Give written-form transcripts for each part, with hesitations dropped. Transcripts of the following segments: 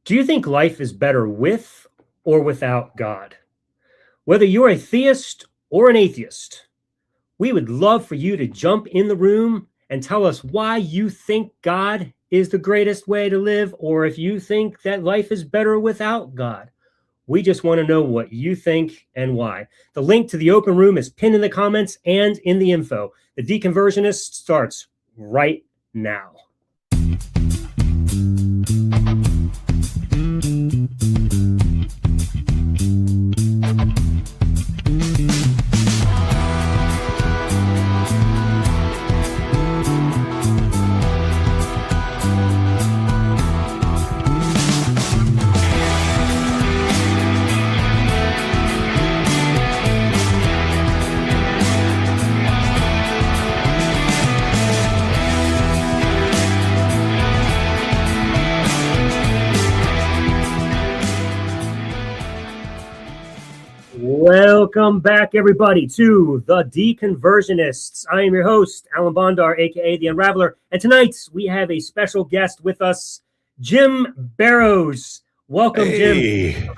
Do you think life is better with or without God? Whether you're a theist or an atheist, we would love for you to jump in the room and tell us why you think God is the greatest way to live, or if you think that life is better without God. We just want to know what you think and why. The link to the open room is pinned in the comments and in the info. The Deconversionist starts right now. Welcome back, everybody, to the Deconversionists. I am your host, Alan Bondar, aka the Unraveler, and tonight we have a special guest with us, Jim Barrows. Welcome, hey, Jim.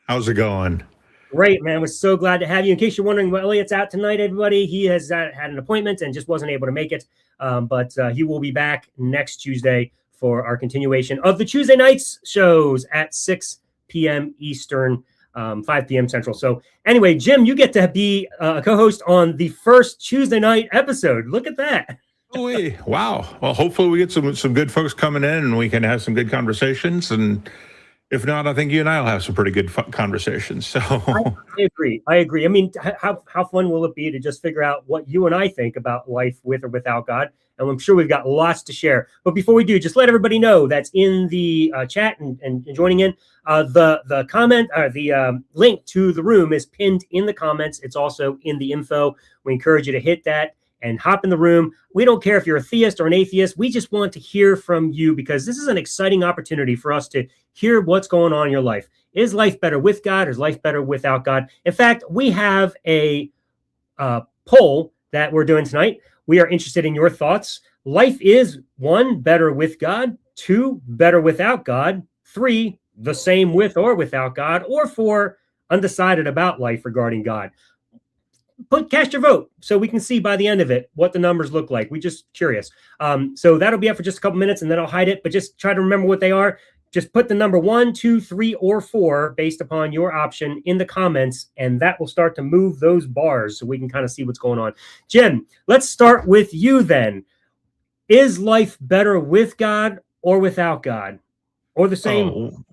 How's it going? Great, man. We're so glad to have you. In case you're wondering why Elliot's out tonight, everybody, he has had an appointment and just wasn't able to make it, but he will be back next Tuesday for our continuation of the Tuesday nights shows at 6 p.m. Eastern. 5 p.m. Central. So anyway, Jim, you get to be a co-host on the first Tuesday night episode. Look at that. Oh, hey. Wow. Well, hopefully we get some good folks coming in and we can have some good conversations. And if not, I think you and I will have some pretty good conversations. So I agree. I mean, how fun will it be to just figure out what you and I think about life with or without God? And I'm sure we've got lots to share. But before we do, just let everybody know that's in the chat and joining in. The comment or the link to the room is pinned in the comments. It's also in the info. We encourage you to hit that and hop in the room. We don't care if you're a theist or an atheist. We just want to hear from you because this is an exciting opportunity for us to hear what's going on in your life. Is life better with God or is life better without God? In fact, we have a poll that we're doing tonight. We are interested in your thoughts. Life is 1, better with God, 2, better without God, 3, the same with or without God, or 4, undecided about life regarding God. Cast your vote so we can see by the end of it what the numbers look like. We're just curious. So that'll be up for just a couple minutes and then I'll hide it, but just try to remember what they are. Just put the number 1, 2, 3, or 4 based upon your option in the comments, and that will start to move those bars so we can kind of see what's going on. Jim, let's start with you then. Is life better with God or without God? Or the same?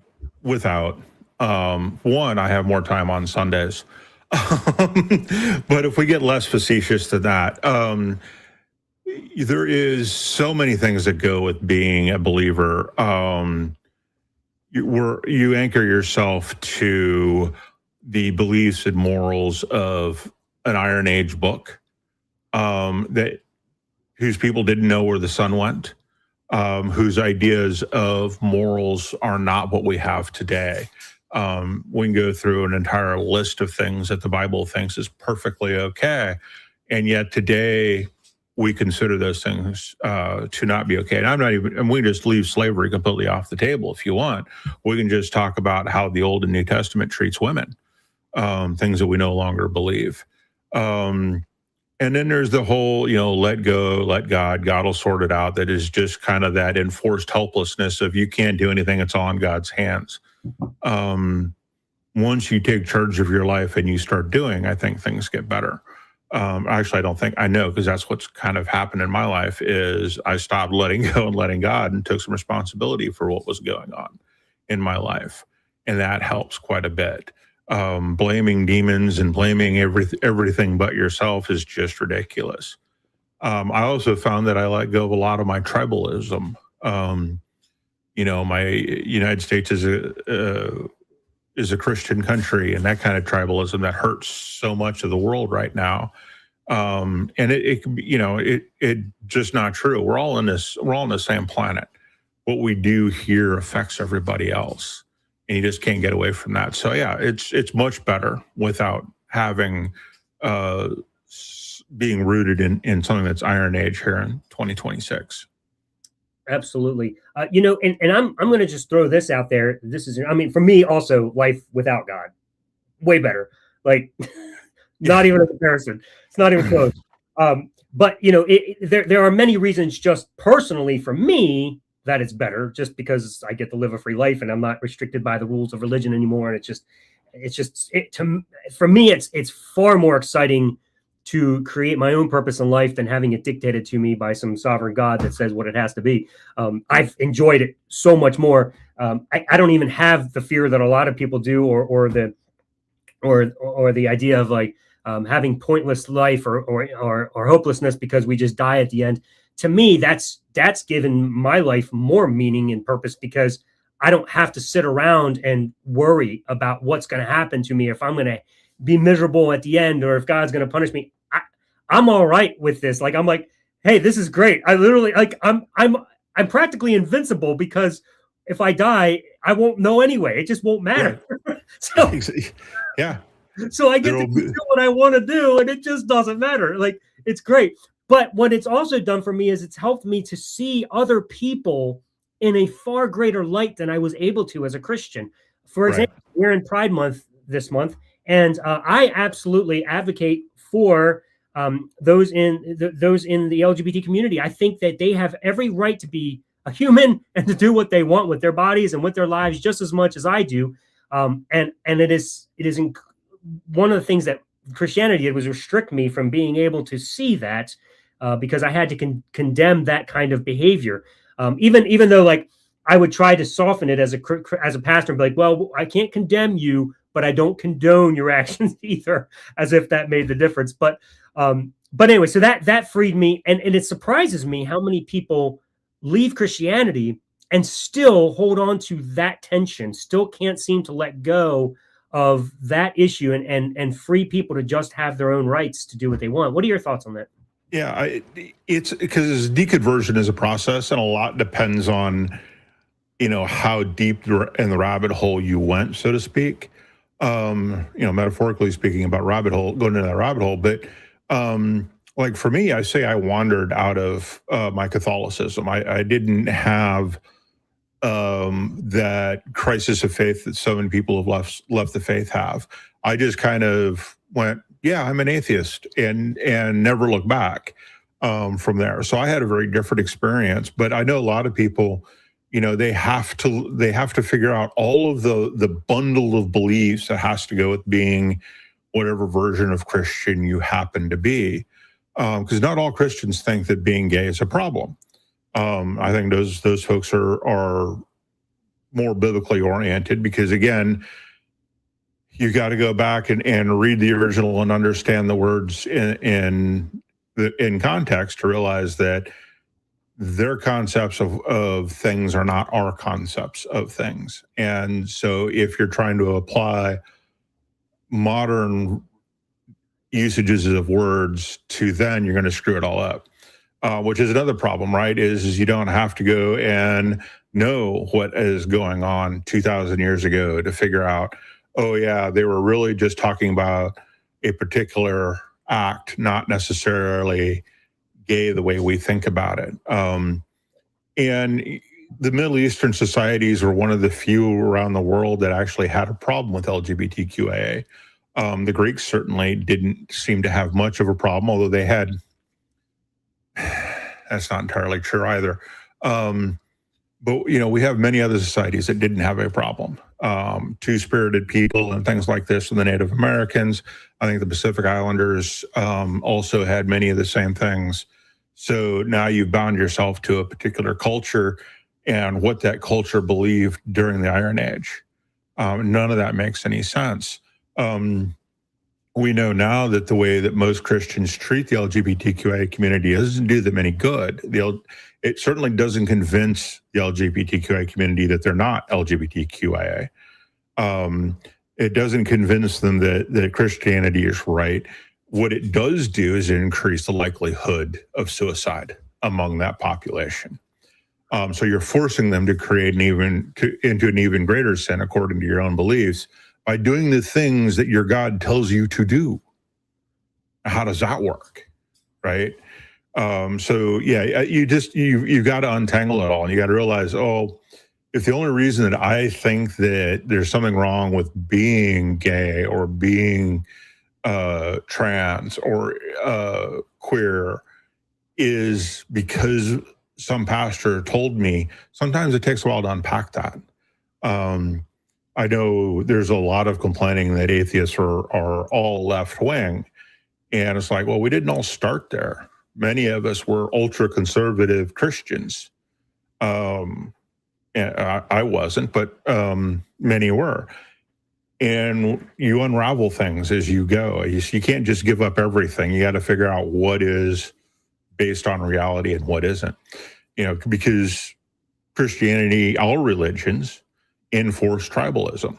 Without. One, I have more time on Sundays. But if we get less facetious than that, there is so many things that go with being a believer. You anchor yourself to the beliefs and morals of an Iron Age book whose people didn't know where the sun went, whose ideas of morals are not what we have today. We can go through an entire list of things that the Bible thinks is perfectly okay, and yet today we consider those things to not be okay. And we just leave slavery completely off the table if you want. We can just talk about how the Old and New Testament treats women, things that we no longer believe. And then there's the whole, let go, let God will sort it out. That is just kind of that enforced helplessness of you can't do anything. It's all in God's hands. Once you take charge of your life and you start doing, I think things get better. Actually, I don't think I know, because that's what's kind of happened in my life is I stopped letting go and letting God and took some responsibility for what was going on in my life. And that helps quite a bit. Blaming demons and blaming everything but yourself is just ridiculous. I also found that I let go of a lot of my tribalism. My United States is a Christian country, and that kind of tribalism that hurts so much of the world right now. And it just not true. We're all on the same planet. What we do here affects everybody else, and you just can't get away from that. So yeah, it's much better without having being rooted in something that's Iron Age here in 2026. Absolutely. And I'm going to just throw this out there. This is, I mean, for me also, life without God, way better. Like, not even a comparison. It's not even close. But there are many reasons just personally for me that it's better, just because I get to live a free life and I'm not restricted by the rules of religion anymore. And for me, it's far more exciting to create my own purpose in life than having it dictated to me by some sovereign God that says what it has to be. I've enjoyed it so much more. I don't even have the fear that a lot of people do, or the idea of like having pointless life or hopelessness because we just die at the end. To me, that's given my life more meaning and purpose, because I don't have to sit around and worry about what's going to happen to me, if I'm going to be miserable at the end, or if God's going to punish me. I'm all right with this. Like, I'm like, hey, this is great. I literally, like, I'm practically invincible, because if I die, I won't know anyway. It just won't matter. Right. So, yeah. So I get to do what I want to do, and it just doesn't matter. Like, it's great. But what it's also done for me is it's helped me to see other people in a far greater light than I was able to as a Christian. For example, we're in Pride Month this month, and I absolutely advocate for those in the LGBT community. I think that they have every right to be a human and to do what they want with their bodies and with their lives just as much as I do. And it is one of the things that Christianity did was restrict me from being able to see that, because I had to condemn that kind of behavior. Even though, like, I would try to soften it as a pastor and be like, well, I can't condemn you, but I don't condone your actions either, as if that made the difference. But anyway, so that freed me. And it surprises me how many people leave Christianity and still hold on to that tension, still can't seem to let go of that issue and free people to just have their own rights to do what they want. What are your thoughts on that? Yeah, it's because deconversion is a process, and a lot depends on, how deep in the rabbit hole you went, so to speak. Metaphorically speaking, about going into that rabbit hole. But like for me, I say I wandered out of my Catholicism. I didn't have that crisis of faith that so many people have left the faith have. I just kind of went, yeah, I'm an atheist, and never looked back from there. So I had a very different experience. But I know a lot of people, they have to figure out all of the bundle of beliefs that has to go with being whatever version of Christian you happen to be, because not all Christians think that being gay is a problem. I think those folks are more biblically oriented, because again, you got to go back and read the original and understand the words in context to realize that their concepts of things are not our concepts of things. And so if you're trying to apply modern usages of words to then, you're going to screw it all up. Which is another problem, right? Is you don't have to go and know what is going on 2,000 years ago to figure out, oh yeah, they were really just talking about a particular act, not necessarily gay the way we think about it. And the Middle Eastern societies were one of the few around the world that actually had a problem with LGBTQIA. The Greeks certainly didn't seem to have much of a problem, although they had. That's not entirely true either. But, we have many other societies that didn't have a problem. Two-spirited people and things like this, and the Native Americans. I think the Pacific Islanders also had many of the same things. So now you've bound yourself to a particular culture and what that culture believed during the Iron Age. None of that makes any sense. We know now that the way that most Christians treat the LGBTQIA community doesn't do them any good. It certainly doesn't convince the LGBTQIA community that they're not LGBTQIA. It doesn't convince them that Christianity is right. What it does do is increase the likelihood of suicide among that population. So you're forcing them to create into an even greater sin, according to your own beliefs, by doing the things that your God tells you to do. How does that work, right? So yeah, you've got to untangle it all, and you got to realize, if the only reason that I think that there's something wrong with being gay or being trans or queer is because some pastor told me, sometimes it takes a while to unpack that. I know there's a lot of complaining that atheists are all left wing, and it's like, well, we didn't all start there. Many of us were ultra conservative Christians. And I wasn't, but many were. And you unravel things as you go. You can't just give up everything. You got to figure out what is based on reality and what isn't. Because Christianity, all religions, enforce tribalism.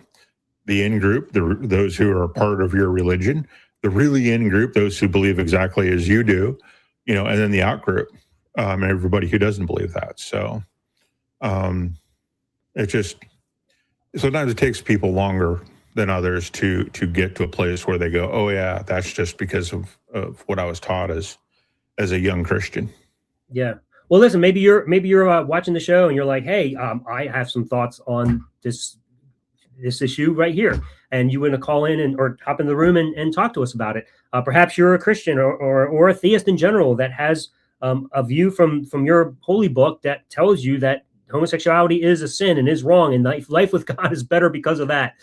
The in-group, those who are part of your religion, the really in-group, those who believe exactly as you do, and then the out-group, everybody who doesn't believe that. So it just, sometimes it takes people longer than others to get to a place where they go, oh yeah, that's just because of what I was taught as a young Christian. Yeah. Well, listen, maybe you're watching the show and you're like, hey, I have some thoughts on this issue right here, and you want to call in or hop in the room and talk to us about it. Perhaps you're a Christian or a theist in general that has a view from your holy book that tells you that homosexuality is a sin and is wrong, and life with God is better because of that.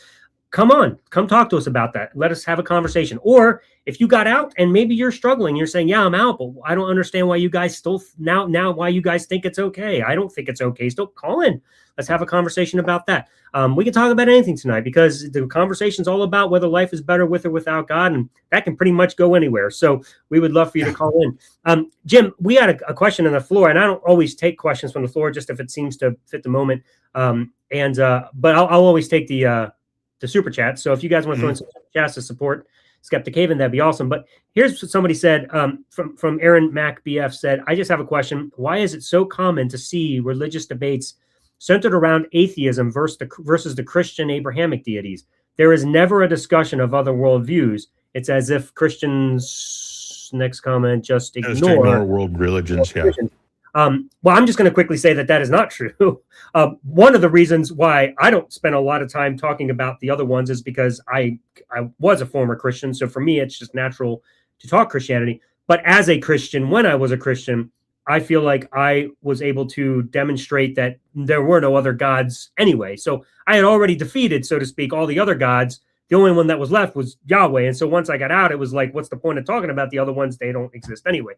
Come talk to us about that. Let us have a conversation. Or if you got out and maybe you're struggling, you're saying, yeah, I'm out, but I don't understand why you guys still now why you guys think it's okay. I don't think it's okay. Still call in. Let's have a conversation about that. We can talk about anything tonight because the conversation's all about whether life is better with or without God, and that can pretty much go anywhere. So we would love for you to call in. Jim, we had a question on the floor, and I don't always take questions from the floor just if it seems to fit the moment. But I'll always take the super chat. So if you guys want to throw in some chats to support Skeptic Haven, that'd be awesome. But here's what somebody said from Aaron Mac BF said, I just have a question. Why is it so common to see religious debates centered around atheism versus the Christian Abrahamic deities? There is never a discussion of other worldviews. It's as if Christians, next comment, just ignore world religions. Yeah. Well, I'm just going to quickly say that is not true. One of the reasons why I don't spend a lot of time talking about the other ones is because I was a former Christian. So for me, it's just natural to talk Christianity. But as a Christian, when I was a Christian, I feel like I was able to demonstrate that there were no other gods anyway. So I had already defeated, so to speak, all the other gods. The only one that was left was Yahweh. And so once I got out, it was like, what's the point of talking about the other ones? They don't exist anyway.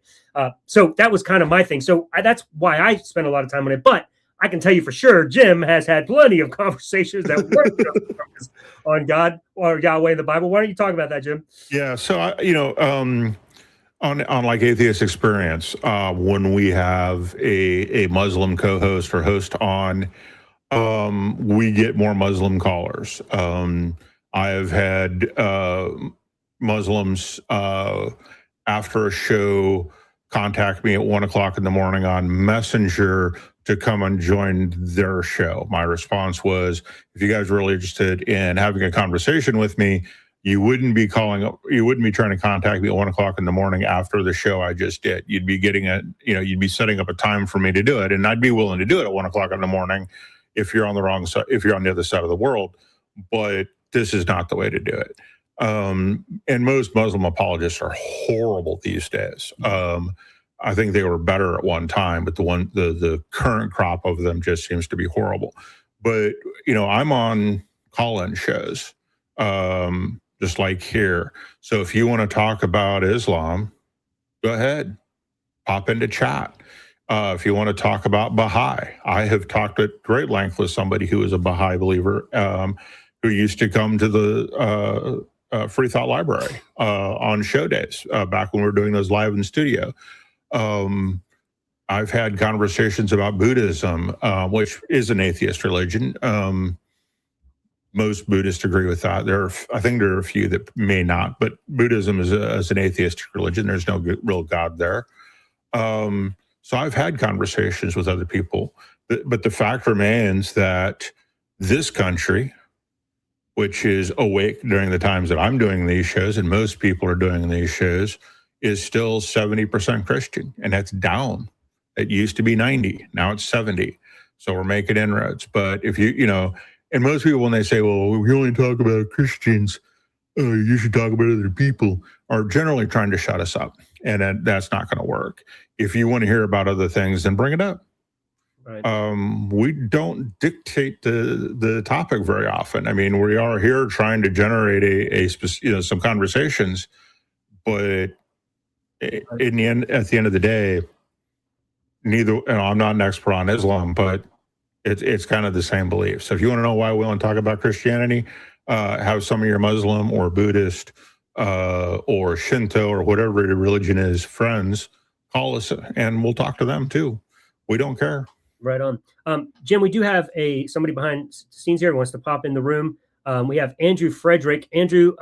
So that was kind of my thing. So that's why I spent a lot of time on it. But I can tell you for sure, Jim has had plenty of conversations that weren't just on God or Yahweh in the Bible. Why don't you talk about that, Jim? Yeah. So, on like Atheist Experience, when we have a Muslim co-host or host on, we get more Muslim callers. I have had Muslims after a show contact me at 1:00 in the morning on Messenger to come and join their show. My response was, if you guys are really interested in having a conversation with me, you wouldn't be trying to contact me at 1:00 in the morning after the show I just did. You'd be you'd be setting up a time for me to do it. And I'd be willing to do it at 1:00 in the morning if you're on the wrong side, if you're on the other side of the world. But this is not the way to do it. And most Muslim apologists are horrible these days. I think they were better at one time, but the current crop of them just seems to be horrible. But, I'm on call-in shows, just like here. So if you want to talk about Islam, go ahead, pop into chat. If you want to talk about Baha'i, I have talked at great length with somebody who is a Baha'i believer, who used to come to the Free Thought Library on show days back when we were doing those live in studio. I've had conversations about Buddhism, which is an atheist religion. Most Buddhists agree with that. I think there are a few that may not, but Buddhism is an atheistic religion. There's no real God there. So I've had conversations with other people, but the fact remains that this country, which is awake during the times that I'm doing these shows, and most people are doing these shows, is still 70% Christian, and that's down. It used to be 90, now it's 70. So we're making inroads. But if and most people, when they say, well, we only talk about Christians, you should talk about other people, are generally trying to shut us up. And that's not going to work. If you want to hear about other things, then bring it up. Right. We don't dictate the topic very often. I mean, we are here trying to generate some conversations, but at the end of the day, I'm not an expert on Islam, but it's kind of the same belief. So if you want to know why we want to talk about Christianity, have some of your Muslim or Buddhist or Shinto or whatever the religion is friends call us, and we'll talk to them too. We don't care. Right on. Jim, we do have somebody behind the scenes here who wants to pop in the room. We have Andrew Frederick. Andrew,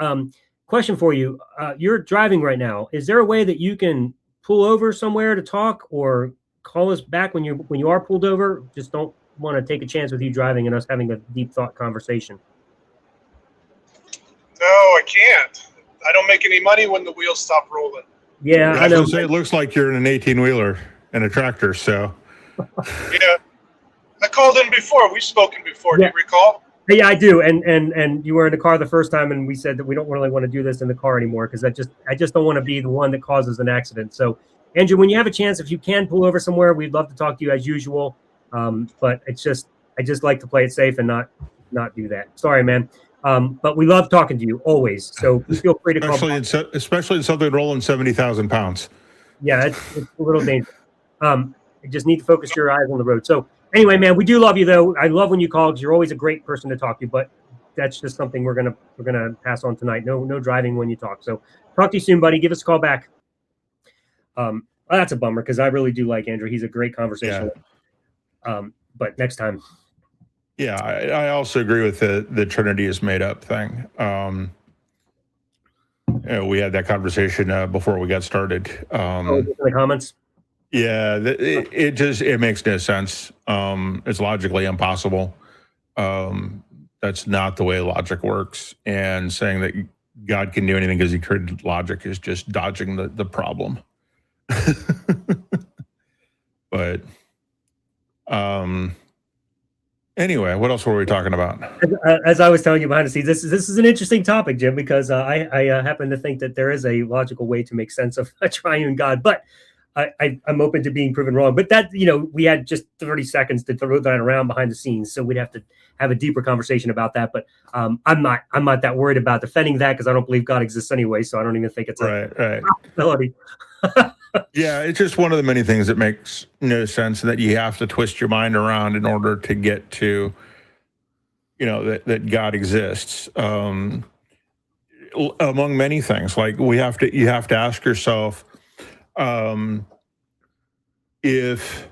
question for you. You're driving right now. Is there a way that you can pull over somewhere to talk, or call us back when you are pulled over? Just don't want to take a chance with you driving and us having a deep thought conversation. No, I can't. I don't make any money when the wheels stop rolling. Yeah, I know. It looks like you're in an 18-wheeler and a tractor, so. Yeah, I called in before. We've spoken before. Yeah. Do you recall? Yeah, I do. And you were in the car the first time, and we said that we don't really want to do this in the car anymore because I just don't want to be the one that causes an accident. So, Andrew, when you have a chance, if you can pull over somewhere, we'd love to talk to you as usual. But I just like to play it safe and not do that. Sorry, man. But we love talking to you always. So feel free to call. Especially in something rolling 70,000 pounds. Yeah, it's a little dangerous. You just need to focus your eyes on the road. So anyway, man, we do love you though. I love when you call because you're always a great person to talk to. But that's just something we're gonna pass on tonight. No driving when you talk. So talk to you soon, buddy. Give us a call back. Well, that's a bummer because I really do like Andrew. He's a great conversationalist. Yeah. But next time. Yeah, I also agree with the Trinity is made up thing. We had that conversation before we got started. In the comments. Yeah, it makes no sense. It's logically impossible. That's not the way logic works. And saying that God can do anything because he created logic is just dodging the problem. But anyway, what else were we talking about? As I was telling you behind the scenes, this is an interesting topic, Jim, because I happen to think that there is a logical way to make sense of a triune God, but I'm open to being proven wrong. But that, we had just 30 seconds to throw that around behind the scenes, so we'd have to have a deeper conversation about that. But I'm not that worried about defending that because I don't believe God exists anyway, so I don't even think it's a possibility. Yeah, it's just one of the many things that makes no sense, and that you have to twist your mind around in order to get to, that God exists. Among many things, like you have to ask yourself, if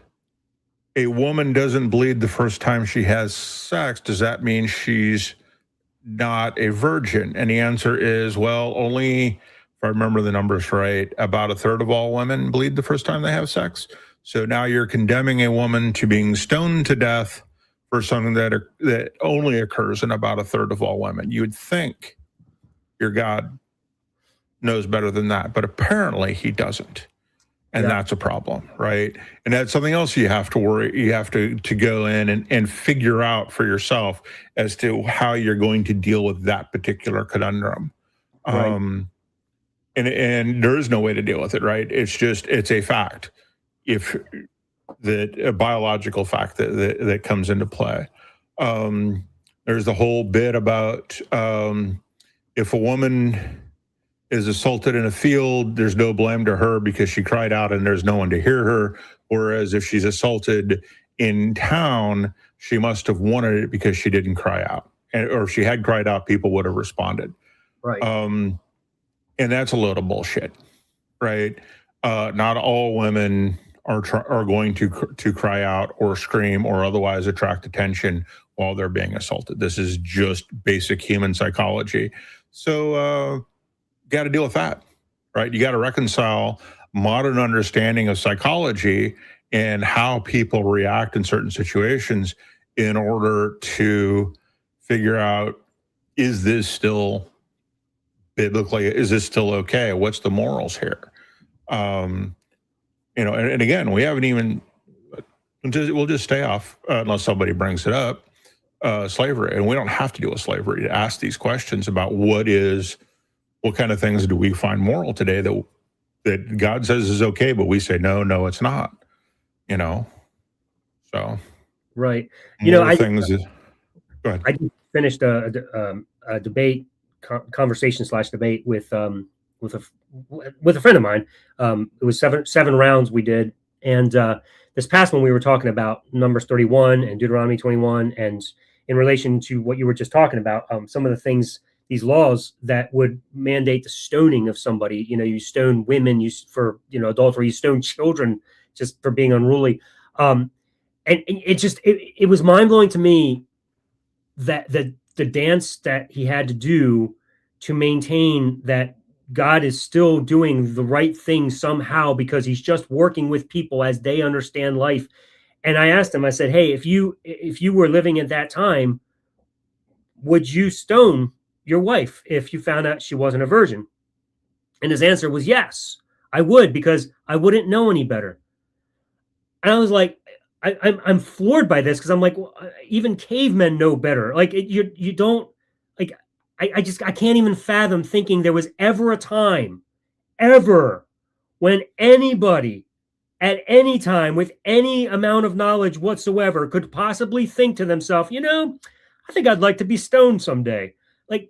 a woman doesn't bleed the first time she has sex, does that mean she's not a virgin? And the answer is, well, only, if I remember the numbers right, about a third of all women bleed the first time they have sex. So now you're condemning a woman to being stoned to death for something that only occurs in about a third of all women. You would think your God knows better than that, but apparently he doesn't. And that's a problem, right? And that's something else you have to worry. You have to go in and figure out for yourself as to how you're going to deal with that particular conundrum. Right. And there is no way to deal with it, right? It's a fact. If a biological fact that comes into play. There's the whole bit about if a woman is assaulted in a field, there's no blame to her because she cried out and there's no one to hear her. Whereas if she's assaulted in town, she must have wanted it because she didn't cry out. Or if she had cried out, people would have responded. Right. And that's a load of bullshit, right? Not all women are going to cry out or scream or otherwise attract attention while they're being assaulted. This is just basic human psychology. So, got to deal with that, right? You got to reconcile modern understanding of psychology and how people react in certain situations in order to figure out, is this still biblically, is this still okay? What's the morals here? And again, we haven't even, we'll just stay off unless somebody brings it up, slavery. And we don't have to deal with slavery to ask these questions about what kind of things do we find moral today that God says is okay, but we say, no, it's not, so. Right. Go I ahead. just finished a debate, conversation/debate with a friend of mine. It was seven rounds we did, and this past one we were talking about Numbers 31 and Deuteronomy 21, and in relation to what you were just talking about, some of the things, these laws that would mandate the stoning of somebody. You stone women, for adultery, you stone children just for being unruly. And it was mind blowing to me that the dance that he had to do to maintain that God is still doing the right thing somehow, because he's just working with people as they understand life. And I asked him, I said, hey, if you were living at that time, would you stone your wife if you found out she wasn't a virgin? And his answer was yes, I would, because I wouldn't know any better. And I was like, I'm floored by this, because I'm like, well, even cavemen know better. Like you don't, like, I can't even fathom thinking there was ever a time, ever, when anybody at any time with any amount of knowledge whatsoever could possibly think to themselves, I think I'd like to be stoned someday. Like,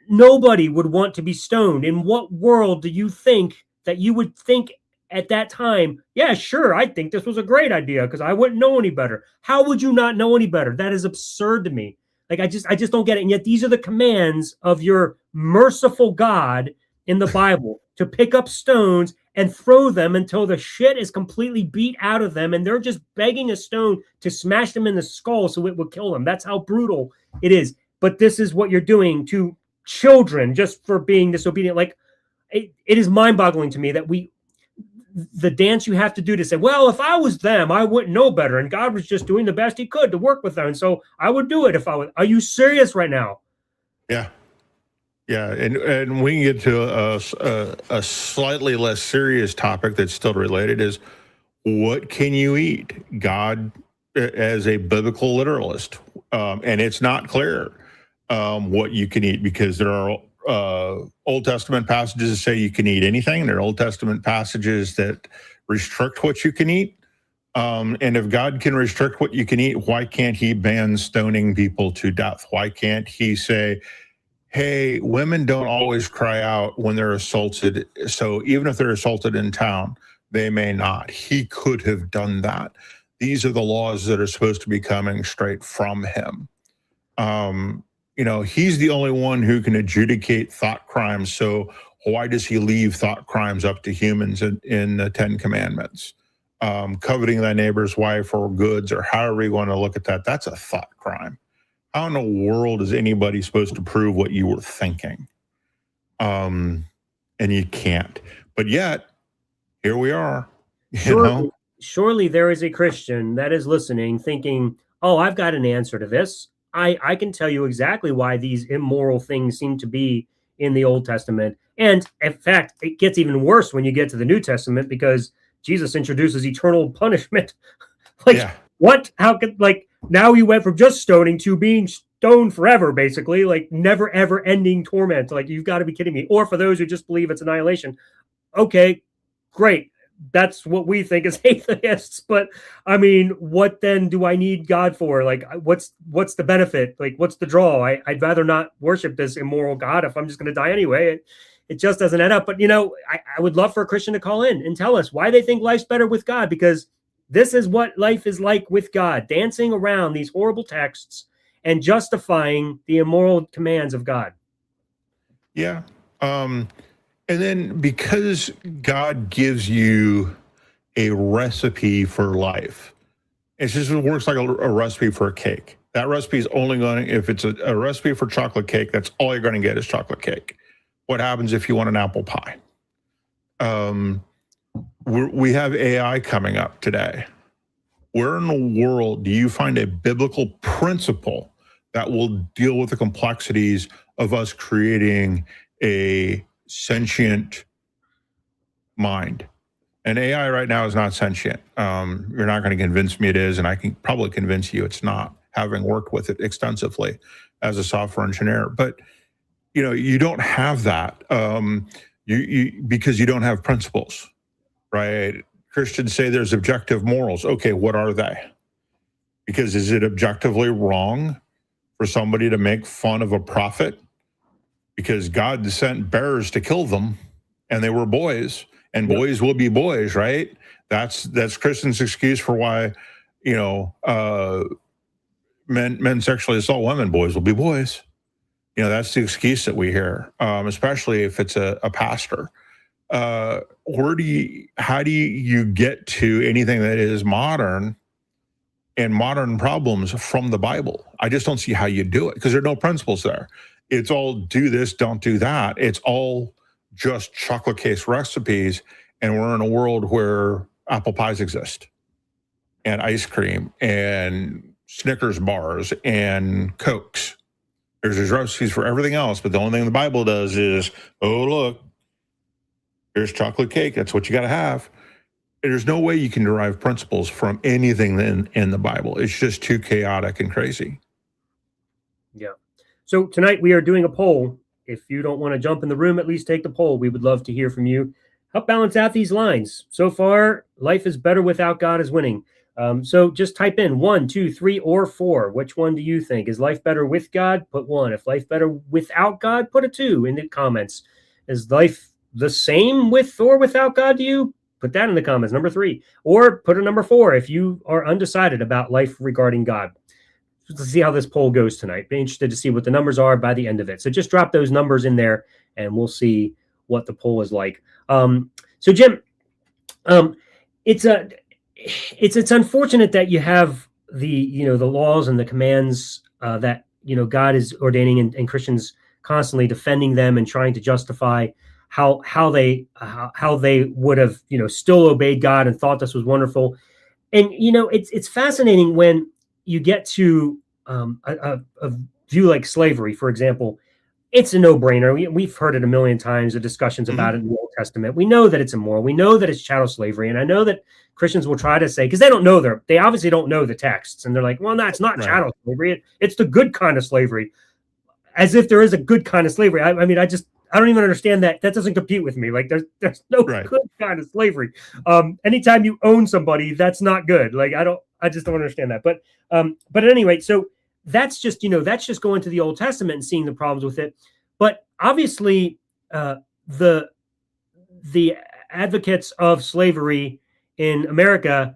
nobody would want to be stoned. In what world do you think that you would think at that time, yeah, sure, I think this was a great idea because I wouldn't know any better? How would you not know any better? That is absurd to me. Like, I just don't get it. And yet these are the commands of your merciful God in the Bible, to pick up stones and throw them until the shit is completely beat out of them, and they're just begging a stone to smash them in the skull so it will kill them. That's how brutal it is. But this is what you're doing to children just for being disobedient. Like, it is mind-boggling to me that the dance you have to do to say, well, if I was them, I wouldn't know better, and God was just doing the best he could to work with them, and so I would do it if I was. Are you serious right now? Yeah. And we can get to a slightly less serious topic that's still related, is what can you eat? God, as a biblical literalist, and it's not clear what you can eat, because there are Old Testament passages that say you can eat anything. There are Old Testament passages that restrict what you can eat. And if God can restrict what you can eat, why can't he ban stoning people to death? Why can't he say, hey, women don't always cry out when they're assaulted, so even if they're assaulted in town, they may not? He could have done that. These are the laws that are supposed to be coming straight from him. He's the only one who can adjudicate thought crimes, so why does he leave thought crimes up to humans in the 10 Commandments? Coveting thy neighbor's wife or goods, or however you want to look at that, that's a thought crime. How in the world is anybody supposed to prove what you were thinking? And you can't. But yet, here we are. Surely there is a Christian that is listening thinking, oh, I've got an answer to this. I can tell you exactly why these immoral things seem to be in the Old Testament. And in fact, it gets even worse when you get to the New Testament, because Jesus introduces eternal punishment. What? How could, now you went from just stoning to being stoned forever, basically, like never, ever ending torment. Like, you've got to be kidding me. Or for those who just believe it's annihilation. Okay, great. That's what we think as atheists. But I mean, what then do I need God for? Like, what's the benefit? Like, what's the draw? I'd rather not worship this immoral God if I'm just going to die anyway. It just doesn't add up. But, I would love for a Christian to call in and tell us why they think life's better with God, because this is what life is like with God, dancing around these horrible texts and justifying the immoral commands of God. Yeah. And then because God gives you a recipe for life, it just works like a recipe for a cake. That recipe is only going to, if it's a recipe for chocolate cake, that's all you're going to get is chocolate cake. What happens if you want an apple pie? We have AI coming up today. Where in the world do you find a biblical principle that will deal with the complexities of us creating a sentient mind? And AI right now is not sentient. You're not going to convince me it is, and I can probably convince you it's not, having worked with it extensively as a software engineer. But you don't have that because you don't have principles, right? Christians say there's objective morals. Okay, what are they? Because is it objectively wrong for somebody to make fun of a prophet? Because God sent bears to kill them, and they were boys. And boys will be boys, right? That's Christians' excuse for why, men sexually assault women. Boys will be boys. That's the excuse that we hear, especially if it's a pastor. How do you get to anything that is modern and modern problems from the Bible? I just don't see how you do it, because there are no principles there. It's all do this, don't do that. It's all just chocolate case recipes, and we're in a world where apple pies exist, and ice cream, and Snickers bars, and Cokes. There's recipes for everything else, but the only thing the Bible does is, oh, look, here's chocolate cake. That's what you got to have. There's no way you can derive principles from anything in the Bible. It's just too chaotic and crazy. Yeah. So tonight we are doing a poll. If you don't want to jump in the room, at least take the poll. We would love to hear from you. Help balance out these lines. So far, life is better without God is winning. So just type in 1, 2, 3, or 4. Which one do you think? Is life better with God? Put 1. If life better without God, put a 2 in the comments. Is life the same with or without God to you? Put that in the comments, number 3. Or put a number 4 if you are undecided about life regarding God. Let's see how this poll goes tonight. Be interested to see what the numbers are by the end of it. So just drop those numbers in there, and we'll see what the poll is like. So Jim, it's unfortunate that you have the laws and the commands that God is ordaining, and Christians constantly defending them and trying to justify how they would have still obeyed God and thought this was wonderful. And it's fascinating when you get to a view like slavery, for example. It's a no-brainer. We've heard it a million times, the discussions about it in the Old Testament. We know that it's immoral. We know that it's chattel slavery. And I know that Christians will try to say, because they obviously don't know the texts. And they're like, well, no, it's not chattel slavery. It's the good kind of slavery. As if there is a good kind of slavery. I mean, I don't even understand that. That doesn't compute with me. Like there's no good kind of slavery. Anytime you own somebody, that's not good. Like I just don't understand that. But at any rate, so that's just going to the Old Testament and seeing the problems with it. But obviously, the advocates of slavery in America,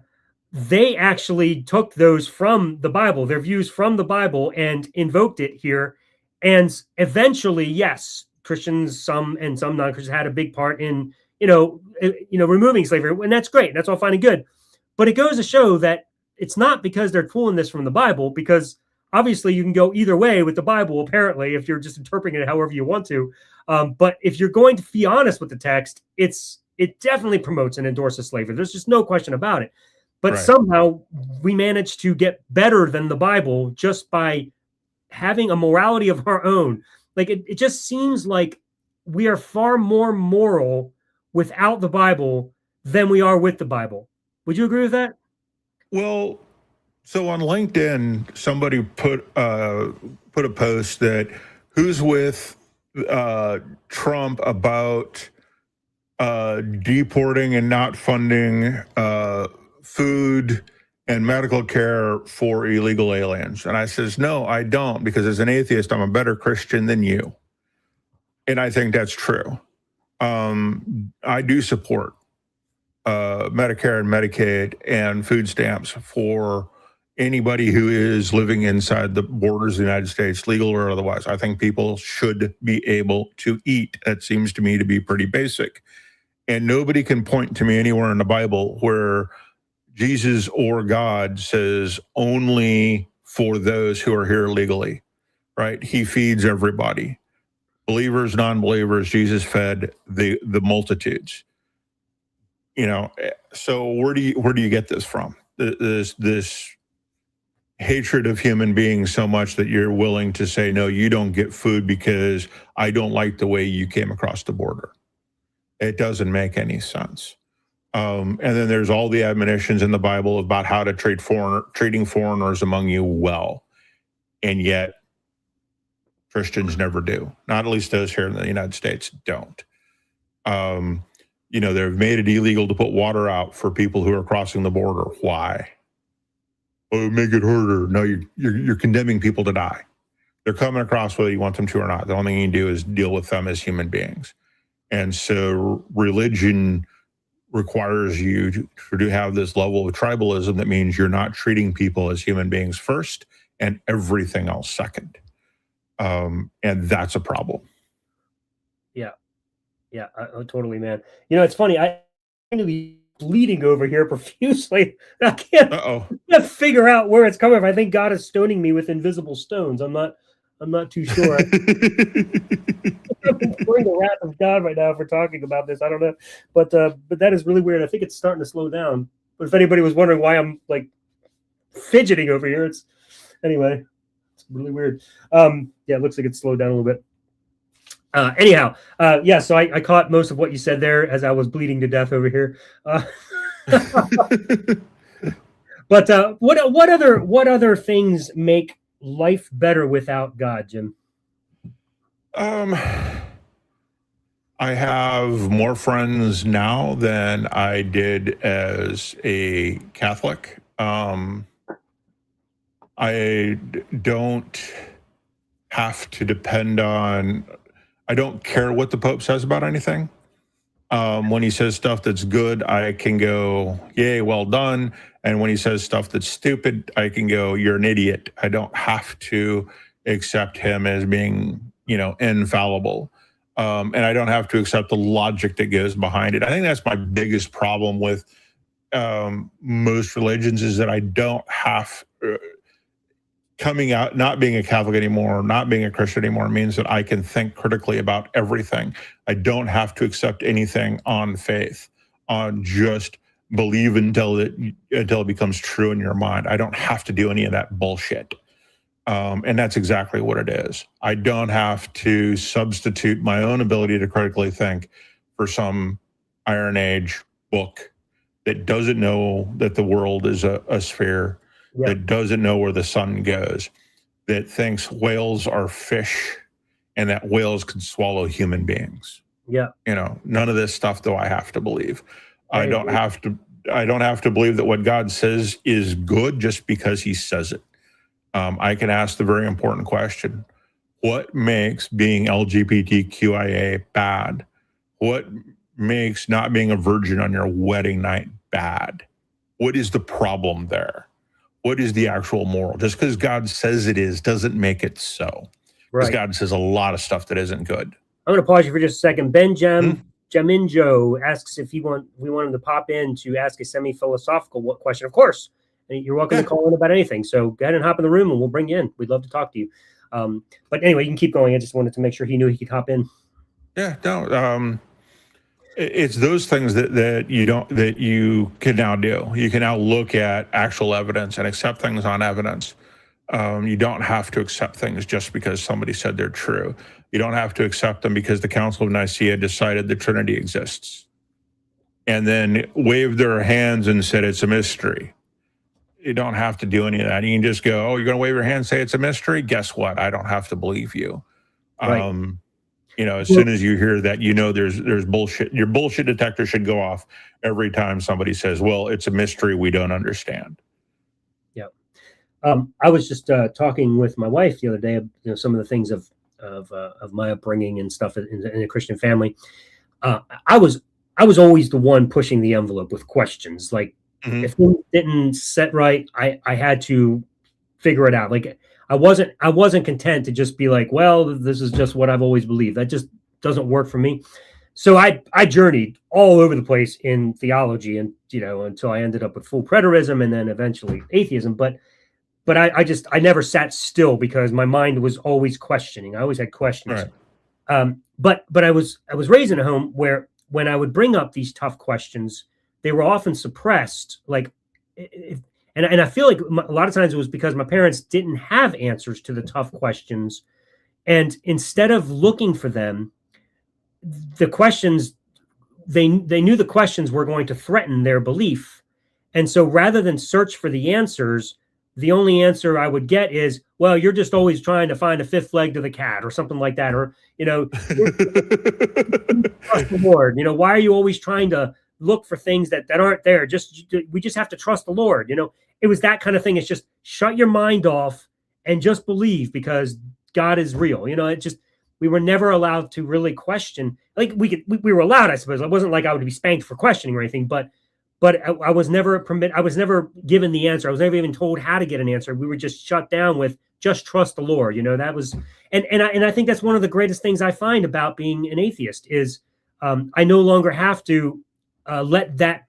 they actually took those from the Bible, their views from the Bible, and invoked it here. And eventually, yes, Christians, some non-Christians, had a big part in removing slavery, and that's great. That's all fine and good. But it goes to show that it's not because they're pulling this from the Bible, because obviously you can go either way with the Bible, apparently, if you're just interpreting it however you want to. But if you're going to be honest with the text, it definitely promotes and endorses slavery. There's just no question about it. But somehow we managed to get better than the Bible just by having a morality of our own. Like it just seems like we are far more moral without the Bible than we are with the Bible. Would you agree with that? Well, so on LinkedIn, somebody put a post that who's with Trump about deporting and not funding food and medical care for illegal aliens. And I says, no, I don't, because as an atheist, I'm a better Christian than you. And I think that's true. I do support Medicare and Medicaid and food stamps for anybody who is living inside the borders of the United States, legal or otherwise. I think people should be able to eat. That seems to me to be pretty basic. And nobody can point to me anywhere in the Bible where Jesus or God says only for those who are here legally, right? He feeds everybody. Believers, non-believers, Jesus fed the multitudes. So where do you get this from? This hatred of human beings so much that you're willing to say, no, you don't get food because I don't like the way you came across the border. It doesn't make any sense. And then there's all the admonitions in the Bible about how to treating foreigners among you well. And yet Christians never do. Not at least those here in the United States don't. They've made it illegal to put water out for people who are crossing the border. Why? Oh, make it harder. No, you're condemning people to die. They're coming across whether you want them to or not. The only thing you can do is deal with them as human beings. And so religion requires you to have this level of tribalism that means you're not treating people as human beings first and everything else second. And that's a problem. Yeah, totally, man. It's funny. I seem to be bleeding over here profusely. I can't figure out where it's coming from. I think God is stoning me with invisible stones. I'm not too sure. I'm pouring the wrath of God right now for talking about this. I don't know, but that is really weird. I think it's starting to slow down. But if anybody was wondering why I'm like fidgeting over here, it's really weird. It looks like it's slowed down a little bit. So I caught most of what you said there as I was bleeding to death over here. But what other things make life better without God, Jim? I have more friends now than I did as a Catholic. I don't have to depend on. I don't care what the Pope says about anything. When he says stuff that's good, I can go, yay, well done. And when he says stuff that's stupid, I can go, you're an idiot. I don't have to accept him as being, infallible. And I don't have to accept the logic that goes behind it. I think that's my biggest problem with most religions is that I don't have... coming out, not being a Catholic anymore, not being a Christian anymore means that I can think critically about everything. I don't have to accept anything on faith, on just believe until it becomes true in your mind. I don't have to do any of that bullshit. And that's exactly what it is. I don't have to substitute my own ability to critically think for some Iron Age book that doesn't know that the world is a sphere, that doesn't know where the sun goes, that thinks whales are fish and that whales can swallow human beings. Yeah. None of this stuff do I have to believe. I don't have to believe that what God says is good just because he says it. I can ask the very important question. What makes being LGBTQIA bad? What makes not being a virgin on your wedding night bad? What is the problem there? What is the actual moral? Just because God says it is doesn't make it so. Because God says a lot of stuff that isn't good. I'm going to pause you for just a second. Ben Jaminjo asks if we want him to pop in to ask a semi-philosophical question. Of course. And you're welcome to call in about anything. So go ahead and hop in the room and we'll bring you in. We'd love to talk to you. But anyway, you can keep going. I just wanted to make sure he knew he could hop in. Yeah, no. It's those things that you can now do. You can now look at actual evidence and accept things on evidence. You don't have to accept things just because somebody said they're true. You don't have to accept them because the Council of Nicaea decided the Trinity exists and then waved their hands and said it's a mystery. You don't have to do any of that. You can just go, oh, you're going to wave your hand and say it's a mystery? Guess what? I don't have to believe you. Right. As soon as you hear that, there's bullshit. Your bullshit detector should go off every time somebody says, well, it's a mystery we don't understand. Yeah. I was just talking with my wife the other day, some of the things of my upbringing and stuff in a Christian family. I was always the one pushing the envelope with questions. Like if things didn't set right, I had to figure it out. Like I wasn't content to just be like, well, this is just what I've always believed. That just doesn't work for me. So I journeyed all over the place in theology and, until I ended up with full preterism and then eventually atheism. But I never sat still because my mind was always questioning. I always had questions. Right. But I was raised in a home where when I would bring up these tough questions, they were often suppressed. And I feel like a lot of times it was because my parents didn't have answers to the tough questions. And instead of looking for them, the questions they knew the questions were going to threaten their belief. And so rather than search for the answers, the only answer I would get is, well, you're just always trying to find a fifth leg to the cat or something like that. Or, trust the Lord. Why are you always trying to look for things that aren't there? We just have to trust the Lord. It was that kind of thing. It's just shut your mind off and just believe, because God is real. We were never allowed to really question. Like we were allowed, I suppose. It wasn't like I would be spanked for questioning or anything, but I was never I was never given the answer. I was never even told how to get an answer. We were just shut down with just trust the Lord. That was, and I think that's one of the greatest things I find about being an atheist is I no longer have to let that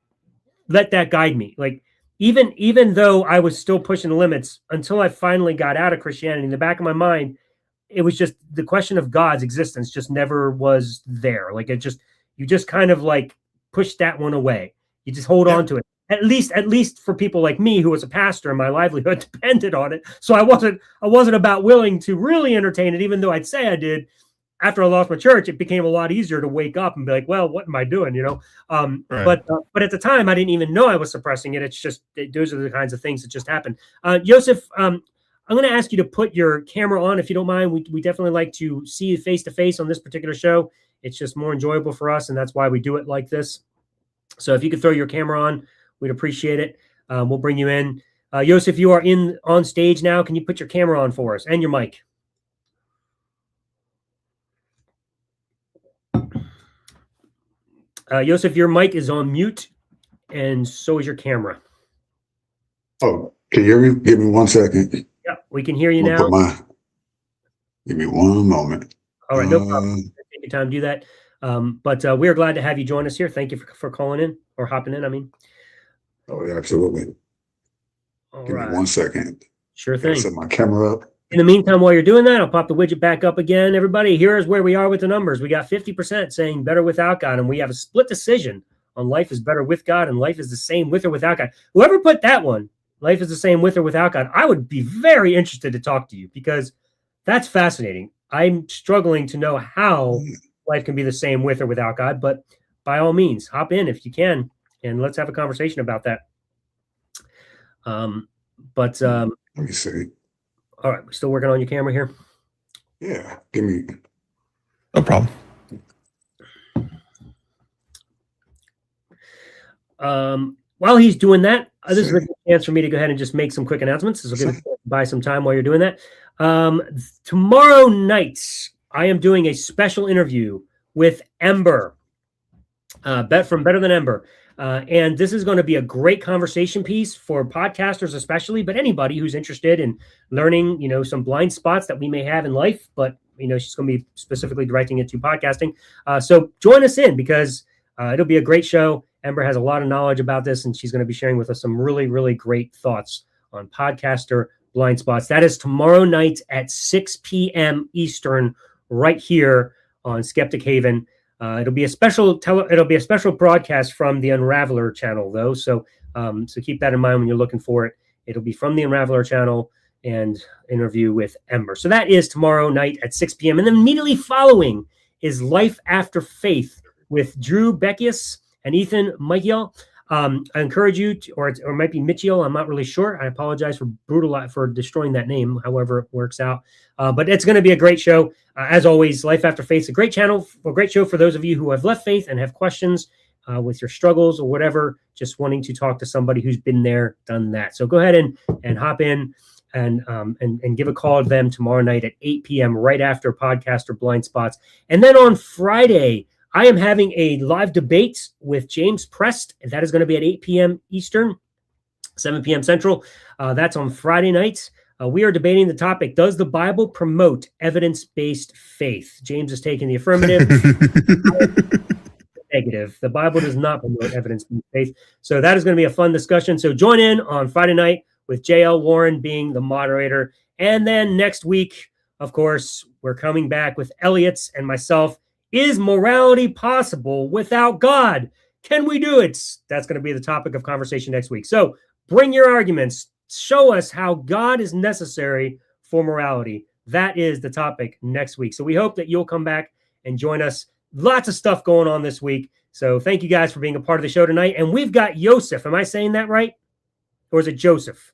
guide me. Like even though I was still pushing the limits until I finally got out of Christianity, in the back of my mind, it was just the question of God's existence just never was there. Like you just kind of like push that one away. You just hold on to it. At least for people like me, who was a pastor and my livelihood depended on it. So I wasn't about willing to really entertain it, even though I'd say I did. After I lost my church, it became a lot easier to wake up and be like, well, what am I doing? Right. But at the time I didn't even know I was suppressing it. It's just, those are the kinds of things that just happen. Joseph, I'm going to ask you to put your camera on, if you don't mind. We definitely like to see you face to face on this particular show. It's just more enjoyable for us, and that's why we do it like this. So if you could throw your camera on, we'd appreciate it. We'll bring you in. Joseph, you are on stage now. Can you put your camera on for us and your mic? Joseph, your mic is on mute, and so is your camera. Oh, can you hear me? Give me 1 second. Yeah, we can hear you now. Give me one moment. All right, no problem. Take your time to do that. But we are glad to have you join us here. Thank you for calling in, or hopping in, I mean. Oh, yeah, absolutely. Give me 1 second. Sure thing. Set my camera up. In the meantime, while you're doing that, I'll pop the widget back up again. Everybody, here's where we are with the numbers. We got 50% saying better without God, and we have a split decision on life is better with God and life is the same with or without God. Whoever put that one, life is the same with or without God, I would be very interested to talk to you, because that's fascinating. I'm struggling to know how life can be the same with or without God, but by all means, hop in if you can, and let's have a conversation about that. Let me see. All right, we're still working on your camera here. Yeah, give me. No problem. While he's doing that, this is a chance for me to go ahead and just make some quick announcements. This will buy some time while you're doing that. Tomorrow night, I am doing a special interview with Ember, from Better Than Ember. And this is going to be a great conversation piece for podcasters especially, but anybody who's interested in learning, some blind spots that we may have in life. But, she's going to be specifically directing it to podcasting. So join us in, because it'll be a great show. Ember has a lot of knowledge about this, and she's going to be sharing with us some really, really great thoughts on podcaster blind spots. That is tomorrow night at 6 p.m. Eastern, right here on Skeptic Haven. It'll be a special broadcast from the Unraveler channel, though. So keep that in mind when you're looking for it. It'll be from the Unraveler channel and interview with Ember. So that is tomorrow night at 6 p.m. And then immediately following is Life After Faith with Drew Beckius and Ethan McLeod. I encourage you to, or it might be Mitchell. I'm not really sure. I apologize for destroying that name, however it works out. But it's going to be a great show. As always, Life After Faith is a great show for those of you who have left faith and have questions with your struggles or whatever, just wanting to talk to somebody who's been there, done that. So go ahead and hop in and give a call to them tomorrow night at 8 p.m. right after Podcaster Blind Spots. And then on Friday, I am having a live debate with James Prest, and that is going to be at 8 p.m. Eastern, 7 p.m. Central. That's on Friday nights. We are debating the topic, does the Bible promote evidence-based faith? James is taking the affirmative. Negative. The Bible does not promote evidence-based faith. So that is going to be a fun discussion. So join in on Friday night with J.L. Warren being the moderator. And then next week, of course, we're coming back with Elliot's and myself. Is morality possible without God? Can we do it? That's going to be the topic of conversation next week. So bring your arguments. Show us how God is necessary for morality. That is the topic next week. So we hope that you'll come back and join us. lots of stuff going on this week. So thank you guys for being a part of the show tonight. And we've got Joseph. Am I saying that right? Or is it Joseph?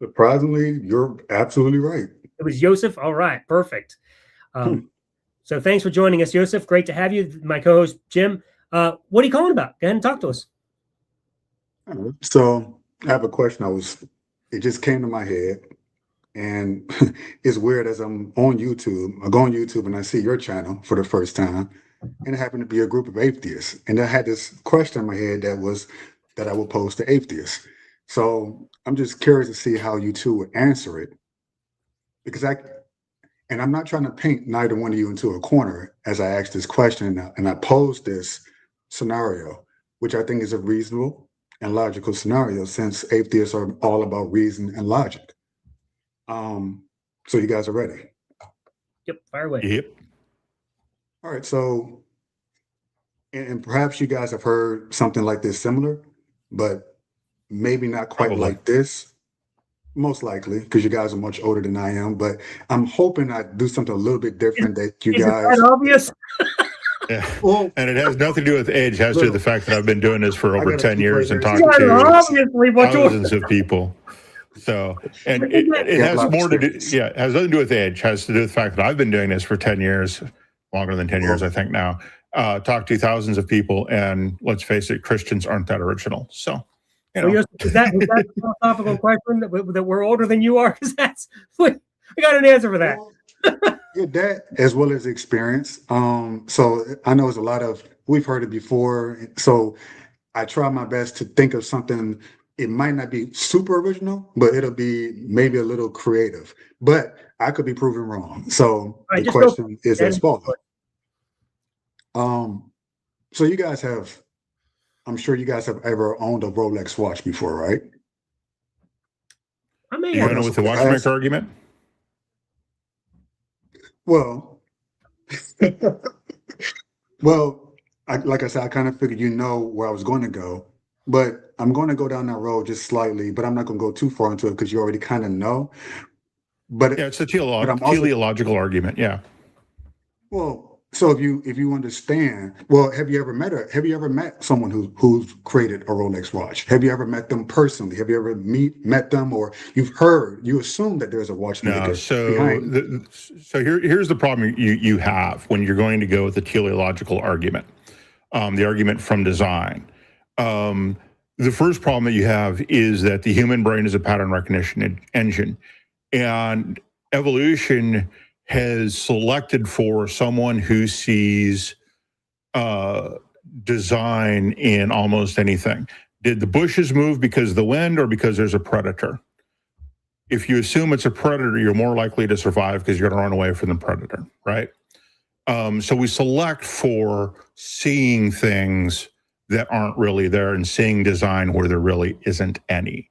Surprisingly, you're absolutely right. It was Joseph? All right, perfect. So thanks for joining us, Joseph. Great to have you. My co-host, Jim. What are you calling about? Go ahead and talk to us. So I have a question. It just came to my head. And it's weird as I'm on YouTube. I go on YouTube and I see your channel for the first time. And it happened to be a group of atheists. And I had this question in my head that I would pose to atheists. So I'm just curious to see how you two would answer it. Because I'm not trying to paint neither one of you into a corner as I ask this question and I pose this scenario, which I think is a reasonable and logical scenario since atheists are all about reason and logic. So you guys are ready? Yep, fire away. Yep. All right, so, and perhaps you guys have heard something like this similar, but maybe not quite Probably. like this. Most likely, because you guys are much older than I am, but I'm hoping I do something a little bit different that you Is guys. it that obvious? Yeah. Well, And it has nothing to do with age. It has to do with the fact that I've been doing this for I over gotta 10 keep years right and here. talking Yeah, to obviously, but you're- thousands of people. So, and it Yeah, has lots of more to do, experience. yeah, it has nothing to do with age. It has to do with the fact that I've been doing this for 10 years, longer than 10 years, I think now. Talked to thousands of people, and let's face it, Christians aren't that original. So, you know. So, is that a philosophical question that we're older than you are? Because I got an answer for that. Yeah, that as well as experience. So I know it's a lot of, we've heard it before. So I try my best to think of something. It might not be super original, but it'll be maybe a little creative. But I could be proven wrong. So right, the just question is go as for follows. So you guys have, I'm sure you guys have ever owned a Rolex watch before, right? I may You have. want to know with the watchmaker argument? Well, like I said, I kind of figured you know where I was going to go, but I'm going to go down that road just slightly, but I'm not going to go too far into it because you already kind of know. But Yeah, it's a but I'm also, teleological argument. Yeah. well, so if you understand, well, have you ever met someone who's created a Rolex watch? Have you ever met them personally? Have you ever met them, or you assume that there's a watchmaker No, so behind? here's the problem you have when you're going to go with the teleological argument, the argument from design. The first problem that you have is that the human brain is a pattern recognition engine, and evolution has selected for someone who sees design in almost anything. Did the bushes move because of the wind or because there's a predator? If you assume it's a predator, you're more likely to survive because you're going to run away from the predator, right? So we select for seeing things that aren't really there and seeing design where there really isn't any.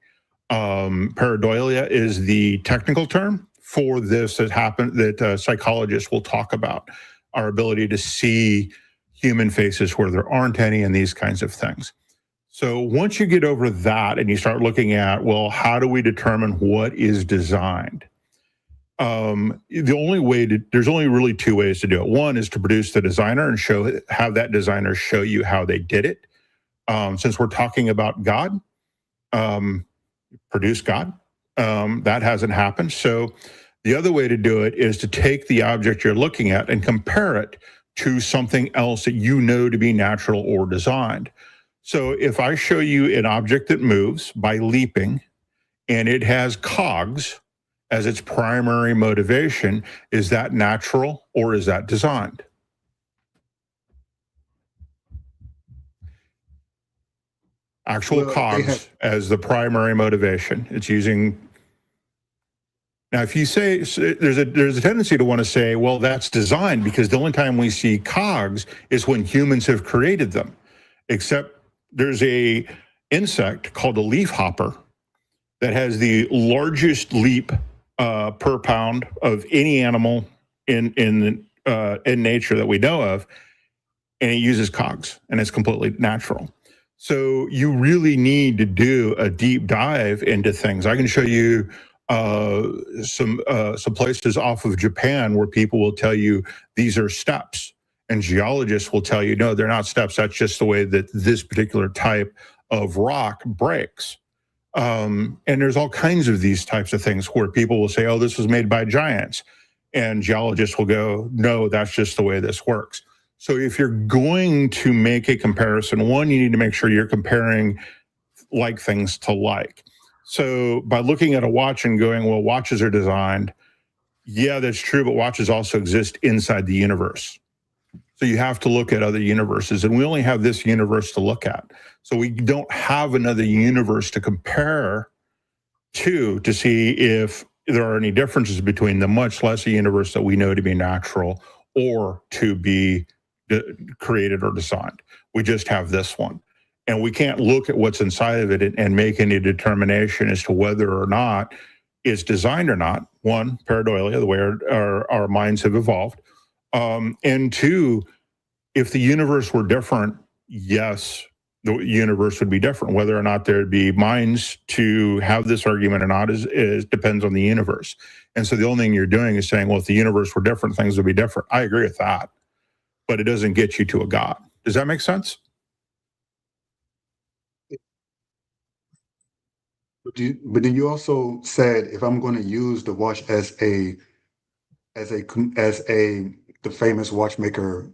Pareidolia is the technical term for this that psychologists will talk about, our ability to see human faces where there aren't any and these kinds of things. So once you get over that and you start looking at, well, how do we determine what is designed? There's only really two ways to do it. One is to produce the designer and have that designer show you how they did it. Since we're talking about God, produce God. That hasn't happened. So the other way to do it is to take the object you're looking at and compare it to something else that you know to be natural or designed. So if I show you an object that moves by leaping and it has cogs as its primary motivation, is that natural or is that designed? Actual cogs as the primary motivation. It's using. Now, if you say, there's a tendency to want to say, well, that's designed because the only time we see cogs is when humans have created them. Except there's a insect called a leafhopper that has the largest leap per pound of any animal in nature that we know of, and it uses cogs, and it's completely natural. So you really need to do a deep dive into things. I can show you some places off of Japan where people will tell you these are steps, And geologists will tell you, no, they're not steps. That's just the way that this particular type of rock breaks. And there's all kinds of these types of things where people will say, oh, this was made by giants. And geologists will go, no, that's just the way this works. So if you're going to make a comparison, one, you need to make sure you're comparing like things to like. So by looking at a watch and going, well, watches are designed, yeah, that's true, but watches also exist inside the universe. So you have to look at other universes, and we only have this universe to look at. So we don't have another universe to compare to see if there are any differences between them, much less a universe that we know to be natural or to be created or designed. We just have this one. And we can't look at what's inside of it and make any determination as to whether or not it's designed or not. One, pareidolia, the way our minds have evolved. And two, if the universe were different, yes, the universe would be different. Whether or not there'd be minds to have this argument or not is depends on the universe. And so the only thing you're doing is saying, well, if the universe were different, things would be different. I agree with that, but it doesn't get you to a God. Does that make sense? But then you also said, if I'm going to use the watch as the famous watchmaker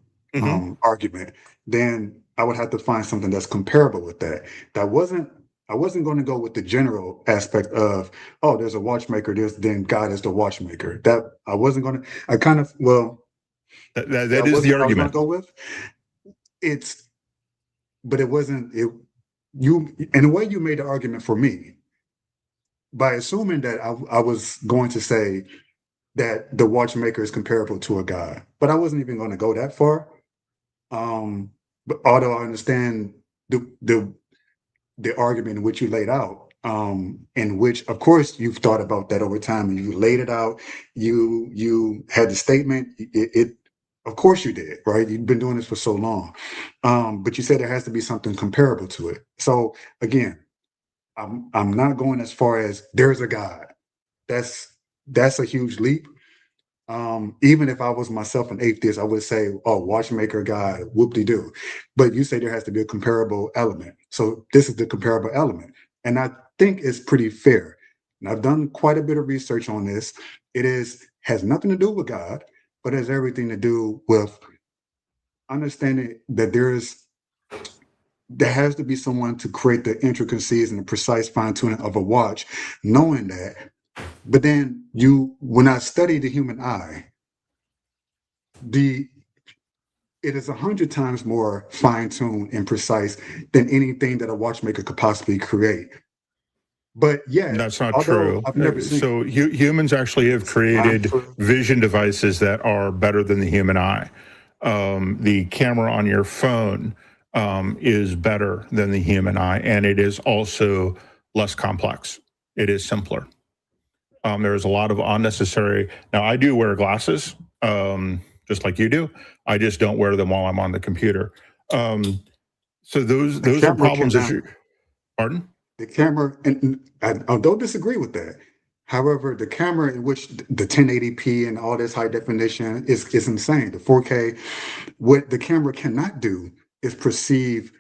argument, then I would have to find something that's comparable with that. I wasn't going to go with the general aspect of, oh, there's a watchmaker, then God is the watchmaker. That I wasn't going to. I kind of that is the argument. Go with but it wasn't it. You in a way you made the argument for me by assuming that I was going to say that the watchmaker is comparable to a God, but I wasn't even going to go that far. But although I understand the argument in which you laid out, in which, of course, you've thought about that over time and you laid it out. You had the statement. It of course you did, right? You've been doing this for so long, but you said there has to be something comparable to it. So again, I'm not going as far as there's a God. That's a huge leap. Even if I was myself an atheist, I would say, oh, watchmaker God, whoop-de-doo. But you say there has to be a comparable element. So this is the comparable element. And I think it's pretty fair. And I've done quite a bit of research on this. It has nothing to do with God, but has everything to do with understanding that there has to be someone to create the intricacies and the precise fine-tuning of a watch, knowing that. But then when I study the human eye, it is 100 times more fine-tuned and precise than anything that a watchmaker could possibly create. But yeah, that's not true. I've never seen. So humans actually have created vision devices that are better than the human eye. The camera on your phone is better than the human eye, and it is also less complex. It is simpler. There's a lot of unnecessary. Now, I do wear glasses, just like you do. I just don't wear them while I'm on the computer. So those are problems that you. Pardon? The camera, and I don't disagree with that. However, the camera in which the 1080p and all this high definition is insane. The 4K, what the camera cannot do is perceive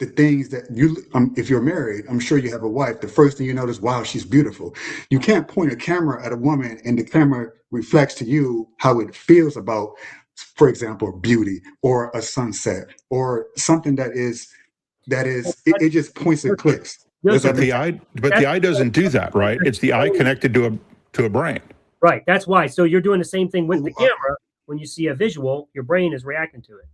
the things that if you're married, I'm sure you have a wife, the first thing you notice, wow, she's beautiful. You can't point a camera at a woman and the camera reflects to you how it feels about, for example, beauty or a sunset or something it just points and clicks. But the eye doesn't do that, right? It's the eye connected to a brain. Right. That's why. So you're doing the same thing with the camera. When you see a visual, your brain is reacting to it.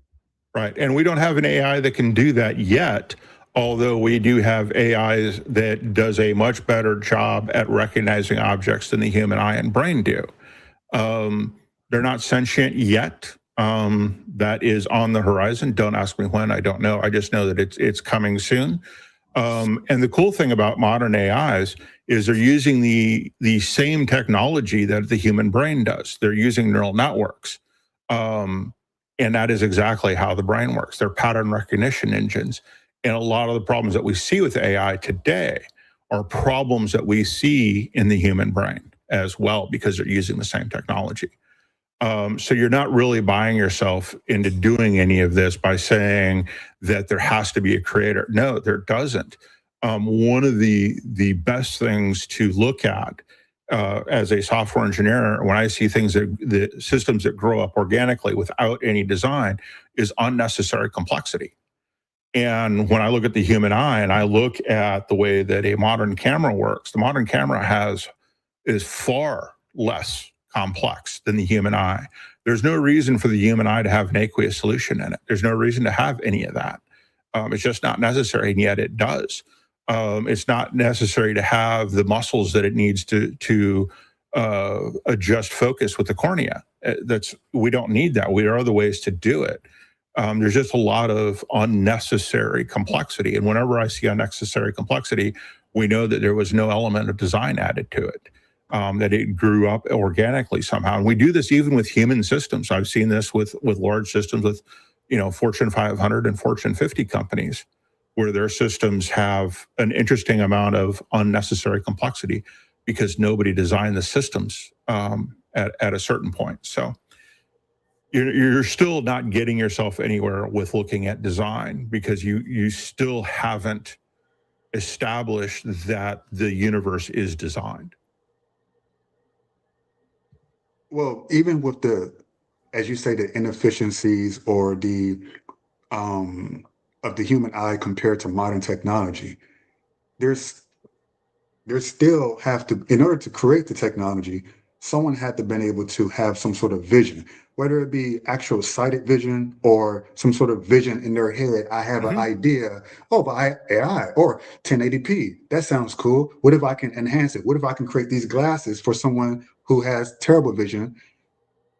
Right. And we don't have an AI that can do that yet, although we do have AIs that does a much better job at recognizing objects than the human eye and brain do. They're not sentient yet. That is on the horizon. Don't ask me when. I don't know. I just know that it's coming soon. And the cool thing about modern AIs is they're using the same technology that the human brain does. They're using neural networks. And that is exactly how the brain works. They're pattern recognition engines. And a lot of the problems that we see with AI today are problems that we see in the human brain as well, because they're using the same technology. So you're not really buying yourself into doing any of this by saying that there has to be a creator. No, there doesn't. One of the best things to look at as a software engineer, when I see things the systems that grow up organically without any design, is unnecessary complexity. And when I look at the human eye and I look at the way that a modern camera works, the modern camera is far less complex than the human eye. There's no reason for the human eye to have an aqueous solution in it. There's no reason to have any of that. It's just not necessary, and yet it does. It's not necessary to have the muscles that it needs to adjust focus with the cornea. We don't need that. There are other ways to do it. There's just a lot of unnecessary complexity. And whenever I see unnecessary complexity, we know that there was no element of design added to it. That it grew up organically somehow. And we do this even with human systems. I've seen this with large systems with, Fortune 500 and Fortune 50 companies, where their systems have an interesting amount of unnecessary complexity because nobody designed the systems at a certain point. So you're still not getting yourself anywhere with looking at design, because you still haven't established that the universe is designed. Well, even with as you say, the inefficiencies or the of the human eye compared to modern technology, there's still have to, in order to create the technology, someone had to been able to have some sort of vision, whether it be actual sighted vision or some sort of vision in their head. I have an idea, by AI or 1080p. That sounds cool. What if I can enhance it? What if I can create these glasses for someone who has terrible vision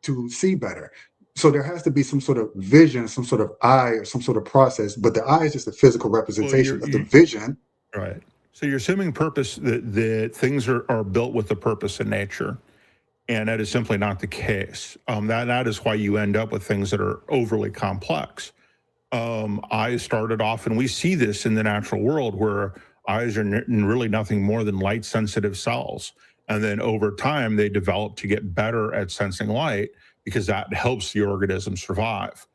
to see better? So there has to be some sort of vision, some sort of eye, or some sort of process, but the eye is just a physical representation of the vision. Right. So you're assuming purpose, that things are built with a purpose in nature. And that is simply not the case. That is why you end up with things that are overly complex. Eyes started off, and we see this in the natural world, where eyes are really nothing more than light-sensitive cells. And then over time, they develop to get better at sensing light, because that helps the organism survive.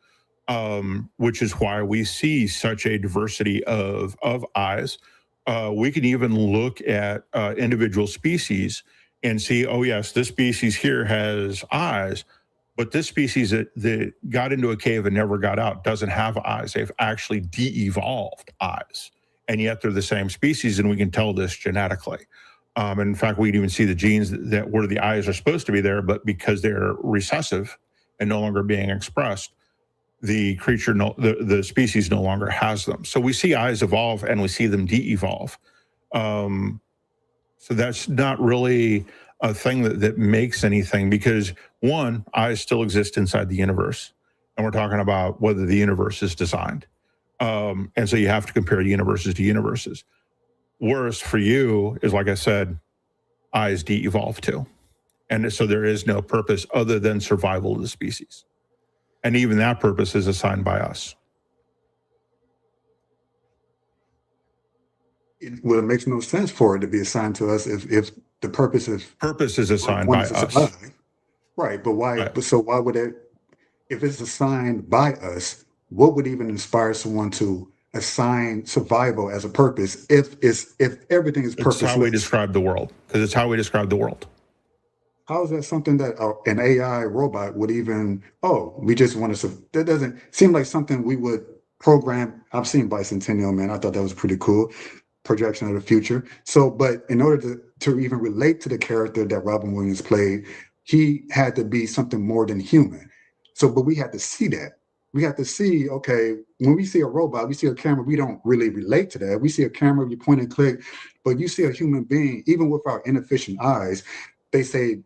Which is why we see such a diversity of eyes. We can even look at individual species and see, oh yes, this species here has eyes, but this species that got into a cave and never got out doesn't have eyes. They've actually de-evolved eyes, and yet they're the same species, and we can tell this genetically. In fact, we can even see the genes that where the eyes are supposed to be there, but because they're recessive and no longer being expressed, the species no longer has them. So we see eyes evolve and we see them de-evolve. So that's not really a thing that makes anything, because one, eyes still exist inside the universe, and we're talking about whether the universe is designed. And so you have to compare universes to universes. Worse for you is, like I said, eyes de-evolve too. And so there is no purpose other than survival of the species. And even that purpose is assigned by us. Well, it makes no sense for it to be assigned to us if the purpose is assigned by us. Right, but why? Right. So why would it? If it's assigned by us, what would even inspire someone to assign survival as a purpose if everything is purposeless? It's how we describe the world, because it's how we describe the world. How is that something that an AI robot would even? We just want to. That doesn't seem like something we would program. I've seen Bicentennial Man. I thought that was pretty cool. Projection of the future. So, but in order to even relate to the character that Robin Williams played, he had to be something more than human. So, but we had to see that. We have to see, okay, when we see a robot, we see a camera, we don't really relate to that. We see a camera, you point and click, but you see a human being, even with our inefficient eyes. They say,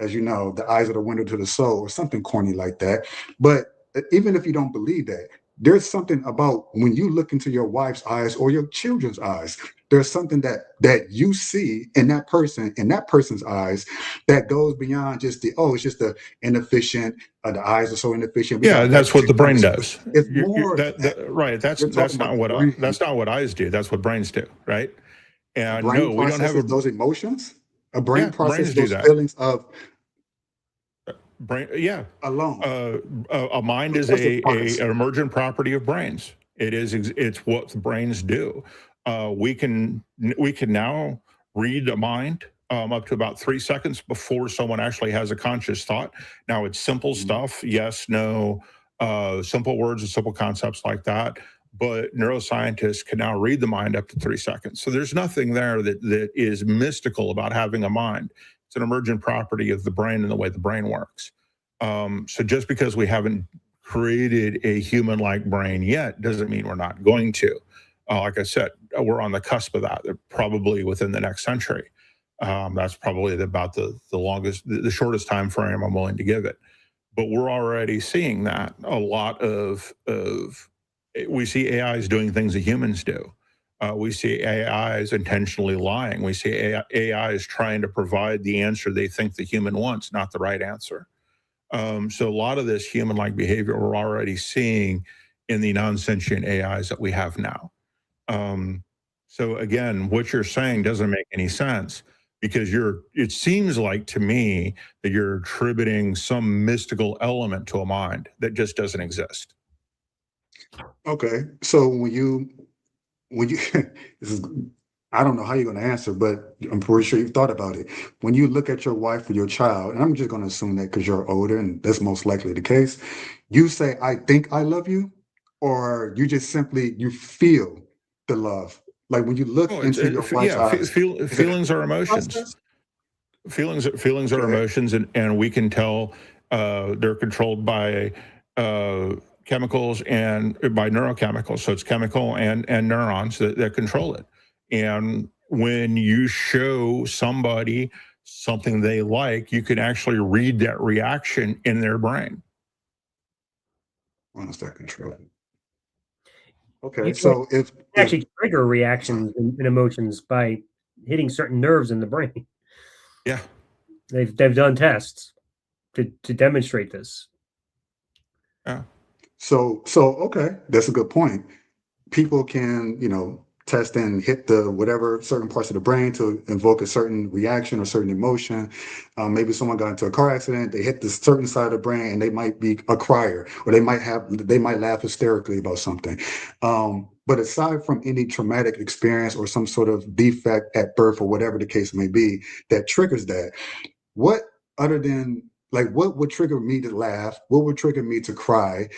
as you know, the eyes are the window to the soul, or something corny like that. But even if you don't believe that, there's something about when you look into your wife's eyes or your children's eyes, there's something that you see in that person's eyes that goes beyond just it's just the inefficient, the eyes are so inefficient. Yeah, that's what the brain does. It's more right. That's not what eyes do. That's what brains do, right? And no, we don't have those emotions. A brain processes those feelings of. brain. Yeah, alone. a mind is That's the a parts. an emergent property of brains. It's what the brains do. We can now read a mind up to about 3 seconds before someone actually has a conscious thought. Now it's simple stuff, yes, no, simple words and simple concepts like that. But neuroscientists can now read the mind up to 3 seconds. So there's nothing there that is mystical about having a mind. It's an emergent property of the brain and the way the brain works. So just because we haven't created a human-like brain yet doesn't mean we're not going to. Like I said, we're on the cusp of that, probably within the next century. That's probably about the shortest time frame I'm willing to give it. But we're already seeing that. A lot of we see AIs doing things that humans do. We see AIs intentionally lying. We see AIs trying to provide the answer they think the human wants, not the right answer. So a lot of this human-like behavior we're already seeing in the non-sentient AIs that we have now. So again, what you're saying doesn't make any sense, because it seems like to me that you're attributing some mystical element to a mind that just doesn't exist. Okay, so when you this is, I don't know how you're going to answer, but I'm pretty sure you've thought about it. When you look at your wife or your child, and I'm just going to assume that because you're older and that's most likely the case, you say, "I think I love you," or you just simply you feel the love. Like when you look into your wife's eyes, feelings are emotions. process? Feelings are Okay. emotions, and we can tell they're controlled by chemicals and by neurochemicals. So it's chemical and neurons that control it. And when you show somebody something they like, you can actually read that reaction in their brain. Once that control. You Okay, can so if actually trigger reactions and emotions by hitting certain nerves in the brain. Yeah, They've done tests to demonstrate this. yeah. so okay, that's a good point. People can, test and hit the whatever certain parts of the brain to invoke a certain reaction or certain emotion. Maybe someone got into a car accident, they hit this certain side of the brain, and they might be a crier, or they might laugh hysterically about something. But aside from any traumatic experience or some sort of defect at birth or whatever the case may be that triggers that, what other than like what would trigger me to laugh? What would trigger me to cry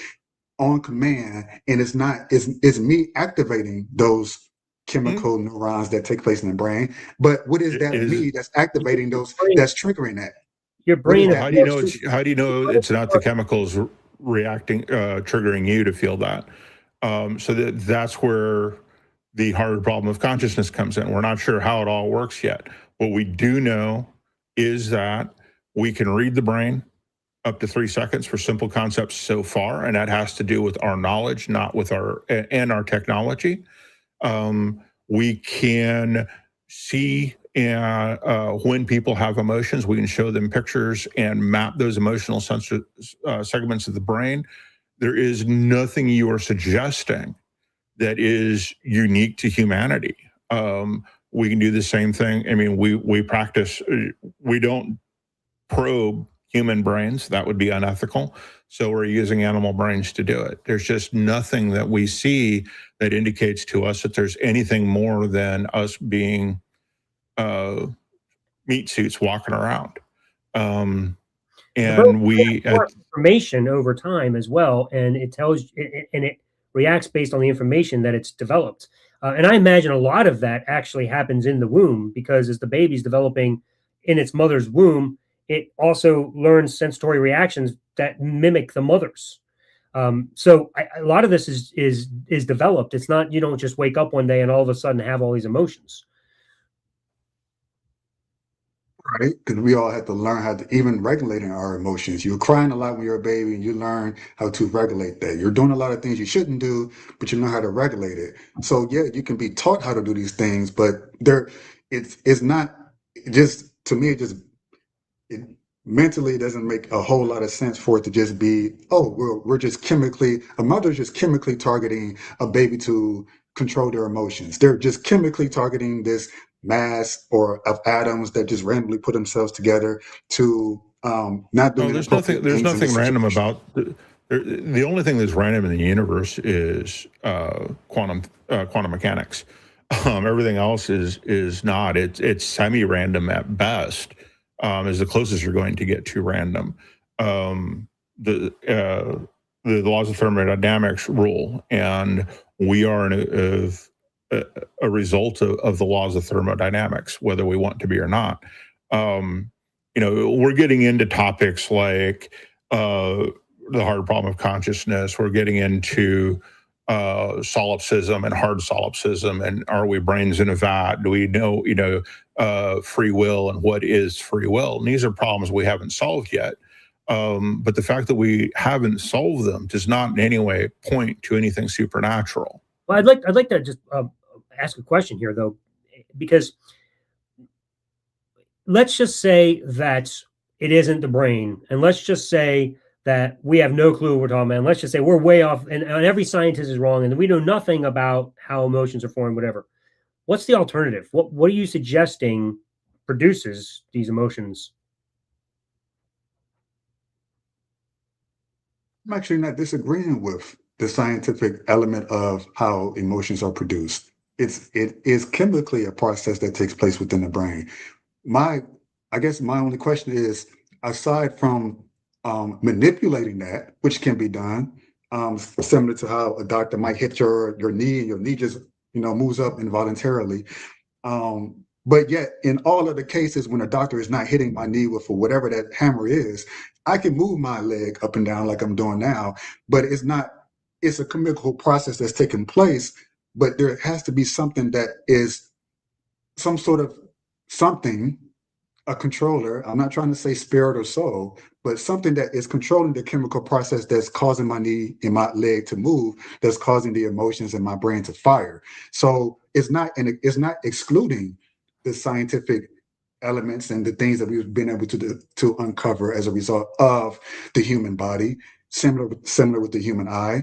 on command? And it's me activating those chemical neurons that take place in the brain. But what is that me that's activating those, that's triggering that? Your What is brain. that? How do you know it's not the chemicals reacting, triggering you to feel that? So that's where the hard problem of consciousness comes in. We're not sure how it all works yet. What we do know is that we can read the brain up to 3 seconds for simple concepts so far, and that has to do with our knowledge, not with our technology. We can see when people have emotions. We can show them pictures and map those emotional segments of the brain. There is nothing you are suggesting that is unique to humanity. We can do the same thing. I mean, we practice. We don't probe human brains. That would be unethical. So we're using animal brains to do it. There's just nothing that we see that indicates to us that there's anything more than us being meat suits walking around. And we information over time as well, and it tells and it reacts based on the information that it's developed. And I imagine a lot of that actually happens in the womb, because as the baby's developing in its mother's womb, it also learns sensory reactions that mimic the mother's. So a lot of this is developed. It's not, you don't just wake up one day and all of a sudden have all these emotions. Right? Because we all have to learn how to even regulating our emotions. You're crying a lot when you're a baby, and you learn how to regulate that. You're doing a lot of things you shouldn't do, but you know how to regulate it. So yeah, you can be taught how to do these things, but it's not just, to me, it mentally doesn't make a whole lot of sense for it to just be, oh, we're just a mother's just chemically targeting a baby to control their emotions. They're just chemically targeting this mass or of atoms that just randomly put themselves together to not doing there's appropriate nothing. There's things in the nothing random situation. about the only thing that's random in the universe is quantum mechanics. Everything else is not. It's semi-random at best. Is the closest you're going to get to random. The laws of thermodynamics rule, and we are a result of the laws of thermodynamics, whether we want to be or not. We're getting into topics like the hard problem of consciousness. We're getting into solipsism and hard solipsism, and are we brains in a vat? Do we know, free will, and what is free will? And these are problems we haven't solved yet. But the fact that we haven't solved them does not in any way point to anything supernatural. Well, I'd like to just ask a question here, though, because let's just say that it isn't the brain, and let's just say that we have no clue what we're talking about, and let's just say we're way off, and every scientist is wrong, and we know nothing about how emotions are formed, whatever. What's the alternative? What are you suggesting produces these emotions? I'm actually not disagreeing with the scientific element of how emotions are produced. It is chemically a process that takes place within the brain. I guess my only question is, aside from manipulating that, which can be done, similar to how a doctor might hit your knee and your knee just moves up involuntarily. But yet, in all of the cases when a doctor is not hitting my knee with whatever that hammer is, I can move my leg up and down like I'm doing now. But it's not. It's a chemical process that's taking place. But there has to be something that is some sort of something, a controller. I'm not trying to say spirit or soul, but something that is controlling the chemical process that's causing my knee and my leg to move, that's causing the emotions in my brain to fire. So it's not excluding the scientific elements and the things that we've been able to uncover as a result of the human body, similar with the human eye,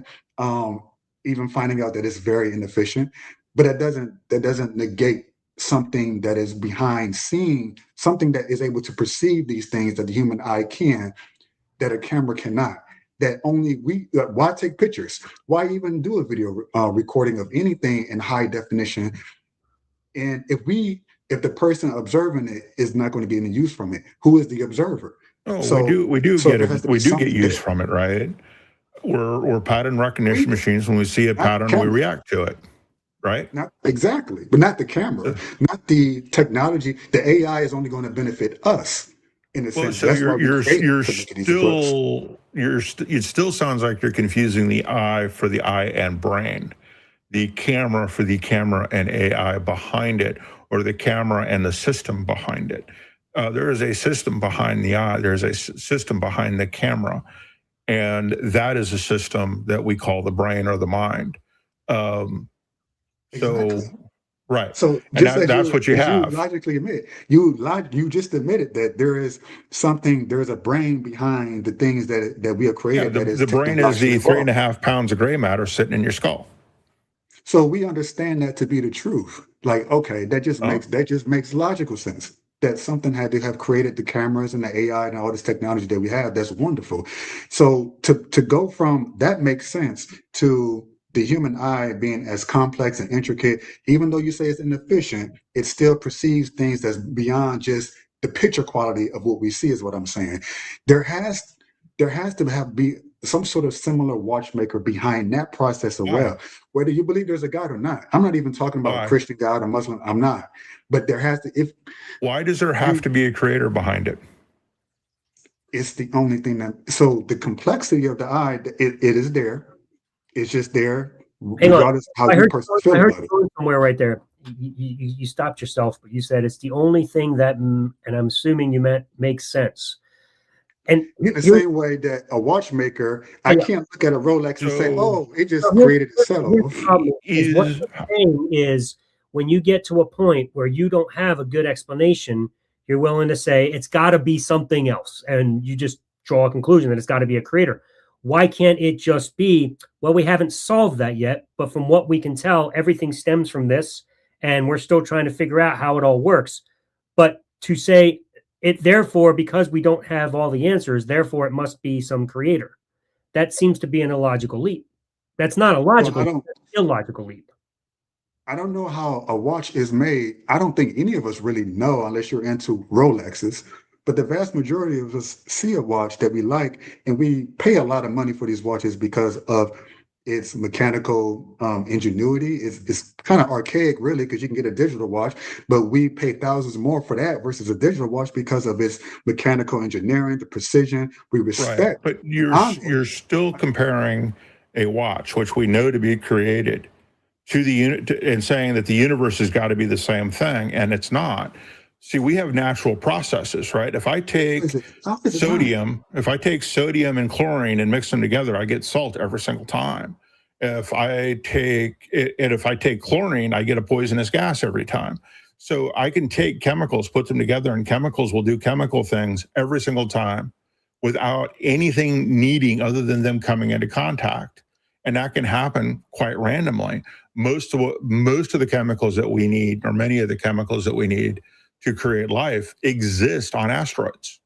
even finding out that it's very inefficient. But that doesn't negate something that is behind seeing, something that is able to perceive these things that the human eye can, that a camera cannot. That only why take pictures? Why even do a video recording of anything in high definition? And if the person observing it is not going to get any use from it, who is the observer? We do get use from it, right? We're pattern recognition machines. When we see a pattern, we react to it. Right? Not exactly, but not the camera, not the technology. The AI is only going to benefit us in a sense. So it still sounds like you're confusing the eye for the eye and brain, the camera for the camera and AI behind it, or the camera and the system behind it. There is a system behind the eye. There's a system behind the camera, and that is a system that we call the brain or the mind. Exactly. Right. So that's what you have. You logically admit, you just admitted that there's a brain behind the things that we have created. Yeah, the brain is the 3.5 pounds of gray matter sitting in your skull. So we understand that to be the truth. Like, okay, that just makes logical sense. That something had to have created the cameras and the AI and all this technology that we have. That's wonderful. So to go from that makes sense to the human eye being as complex and intricate, even though you say it's inefficient, it still perceives things that's beyond just the picture quality of what we see, is what I'm saying. There has to be some sort of similar watchmaker behind that process as well. Whether you believe there's a God or not. I'm not even talking about a Christian God or Muslim. I'm not. But there has to. Why does there have to be a creator behind it? It's the only thing that. So the complexity of the eye, it is there. It's just there, regardless of how you personally feel about it. Somewhere right there, you stopped yourself, but you said it's the only thing that, and I'm assuming you meant makes sense. And in the same way that a watchmaker, I can't look at a Rolex and say, "Oh, it just created itself." What I'm saying is, when you get to a point where you don't have a good explanation, you're willing to say it's got to be something else, and you just draw a conclusion that it's got to be a creator. Why can't it just be, well, we haven't solved that yet, but from what we can tell, everything stems from this, and we're still trying to figure out how it all works. But to say therefore, because we don't have all the answers, therefore it must be some creator. That seems to be an illogical leap. That's not a logical leap, that's an illogical leap. I don't know how a watch is made. I don't think any of us really know unless you're into Rolexes. But the vast majority of us see a watch that we like, and we pay a lot of money for these watches because of its mechanical ingenuity. It's kind of archaic, really, because you can get a digital watch, but we pay thousands more for that versus a digital watch because of its mechanical engineering, the precision. We respect. Right. But you're still comparing a watch, which we know to be created, to the unit, and saying that the universe has got to be the same thing, and it's not. See, we have natural processes, right? If I take sodium and chlorine and mix them together, I get salt every single time. If I take chlorine, I get a poisonous gas every time. So I can take chemicals, put them together, and chemicals will do chemical things every single time without anything needing other than them coming into contact. And that can happen quite randomly. Most of the chemicals that we need, or many of the chemicals that we need to create life, exist on asteroids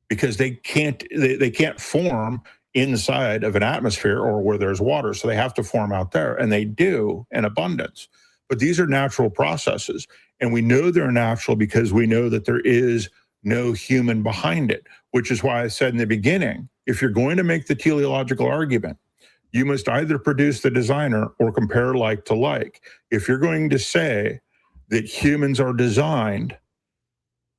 because they can't form inside of an atmosphere or where there's water. So they have to form out there, and they do in abundance. But these are natural processes, and we know they're natural because we know that there is no human behind it, which is why I said in the beginning, if you're going to make the teleological argument, you must either produce the designer or compare like to like. If you're going to say that humans are designed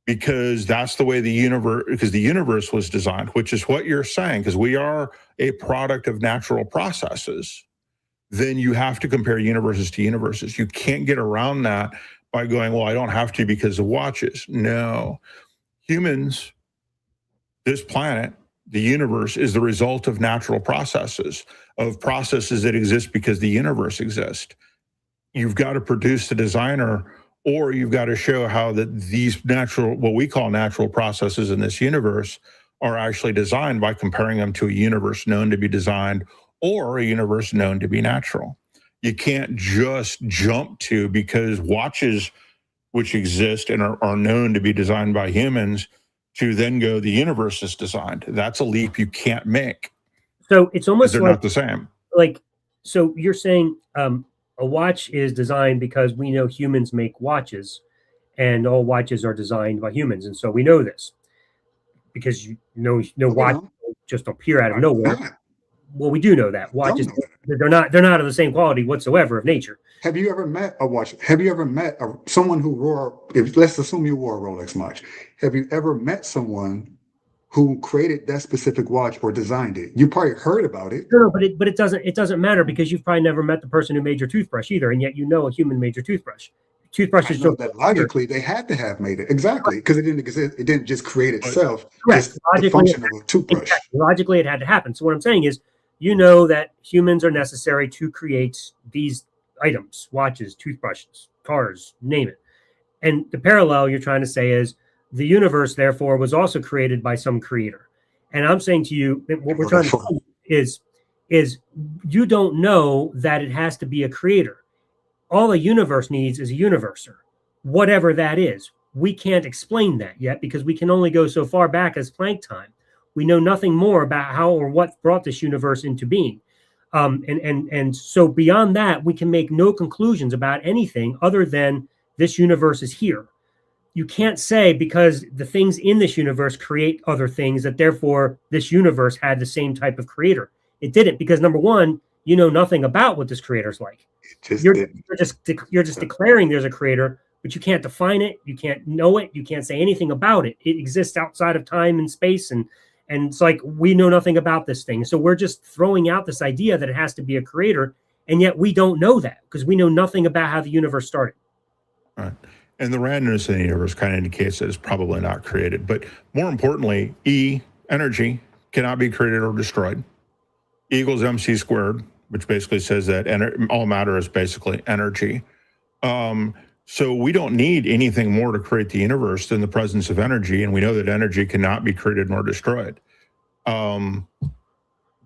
because that's the way the universe was designed, which is what you're saying, because we are a product of natural processes, then you have to compare universes to universes. You can't get around that by going, well, I don't have to because of watches. No. Humans, this planet, the universe, is the result of natural processes, of processes that exist because the universe exists. You've got to produce the designer, or you've got to show how that these natural, what we call natural processes in this universe, are actually designed by comparing them to a universe known to be designed or a universe known to be natural. You can't just jump to, because watches which exist and are known to be designed by humans, to then go, the universe is designed. That's a leap you can't make. So it's almost they're not the same. Like, so you're saying a watch is designed because we know humans make watches, and all watches are designed by humans, and so we know this because watches just appear out of nowhere. Well, we do know that watches, they're not of the same quality whatsoever of nature. Have you ever met a watch? Have you ever met someone who wore? Let's assume you wore a Rolex watch. Have you ever met someone who created that specific watch or designed it? You probably heard about it. No, but it doesn't matter, because you've probably never met the person who made your toothbrush either, and yet you know a human made your toothbrush. Toothbrushes don't. That logically they had to have made it, exactly, because it didn't exist. It didn't just create itself. Correct. The function of a toothbrush. Exactly. Logically, it had to happen. So what I'm saying is, you know that humans are necessary to create these items: watches, toothbrushes, cars, name it. And the parallel you're trying to say is the universe, therefore, was also created by some creator. And I'm saying to you that what we're trying to say is you don't know that it has to be a creator. All a universe needs is a universer, whatever that is. We can't explain that yet because we can only go so far back as Planck time. We know nothing more about how or what brought this universe into being. And so beyond that, we can make no conclusions about anything other than this universe is here. You can't say because the things in this universe create other things that therefore this universe had the same type of creator. It didn't, because number one, you know nothing about what this creator's like. You're just declaring there's a creator, but you can't define it. You can't know it. You can't say anything about it. It exists outside of time and space, and it's like we know nothing about this thing. So we're just throwing out this idea that it has to be a creator, and yet we don't know that because we know nothing about how the universe started. Right. And the randomness in the universe kind of indicates that it's probably not created. But more importantly, energy, cannot be created or destroyed. E equals mc squared, which basically says that all matter is basically energy. So we don't need anything more to create the universe than the presence of energy, and we know that energy cannot be created nor destroyed.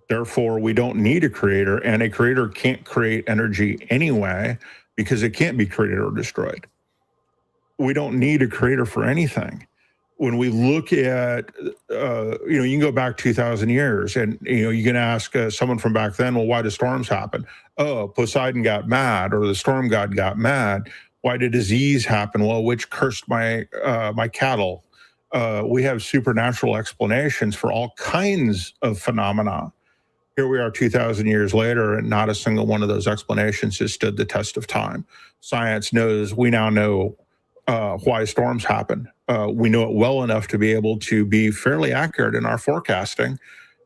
Therefore, we don't need a creator, and a creator can't create energy anyway because it can't be created or destroyed. We don't need a creator for anything. when we look at, you can go back 2,000 years and, you can ask someone from back then, well, why do storms happen? Oh, Poseidon got mad, or the storm god got mad. Why did disease happen? Well, which cursed my cattle? We have supernatural explanations for all kinds of phenomena. Here we are 2,000 years later, and not a single one of those explanations has stood the test of time. Science knows, we now know why storms happen. We know it well enough to be able to be fairly accurate in our forecasting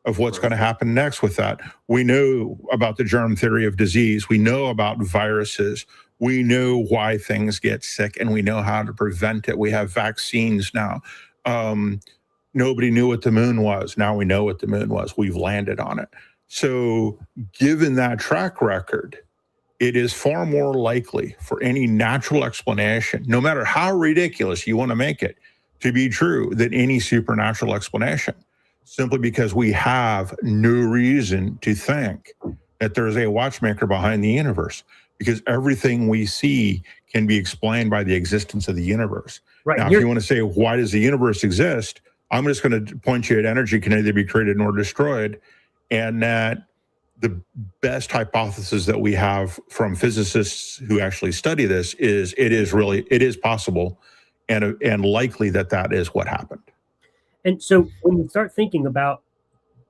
of what's going to happen next with that. We know about the germ theory of disease. We know about viruses. We know why things get sick, and we know how to prevent it. We have vaccines now. Nobody knew what the moon was. Now we know what the moon was. We've landed on it. So given that track record, it is far more likely for any natural explanation, no matter how ridiculous you want to make it, to be true than any supernatural explanation, simply because we have no reason to think that there's a watchmaker behind the universe, because everything we see can be explained by the existence of the universe. Right. Now, if you want to say, why does the universe exist? I'm just going to point you at energy can either be created nor destroyed, and that the best hypothesis that we have from physicists who actually study this is it is possible and likely that is what happened. And so when you start thinking about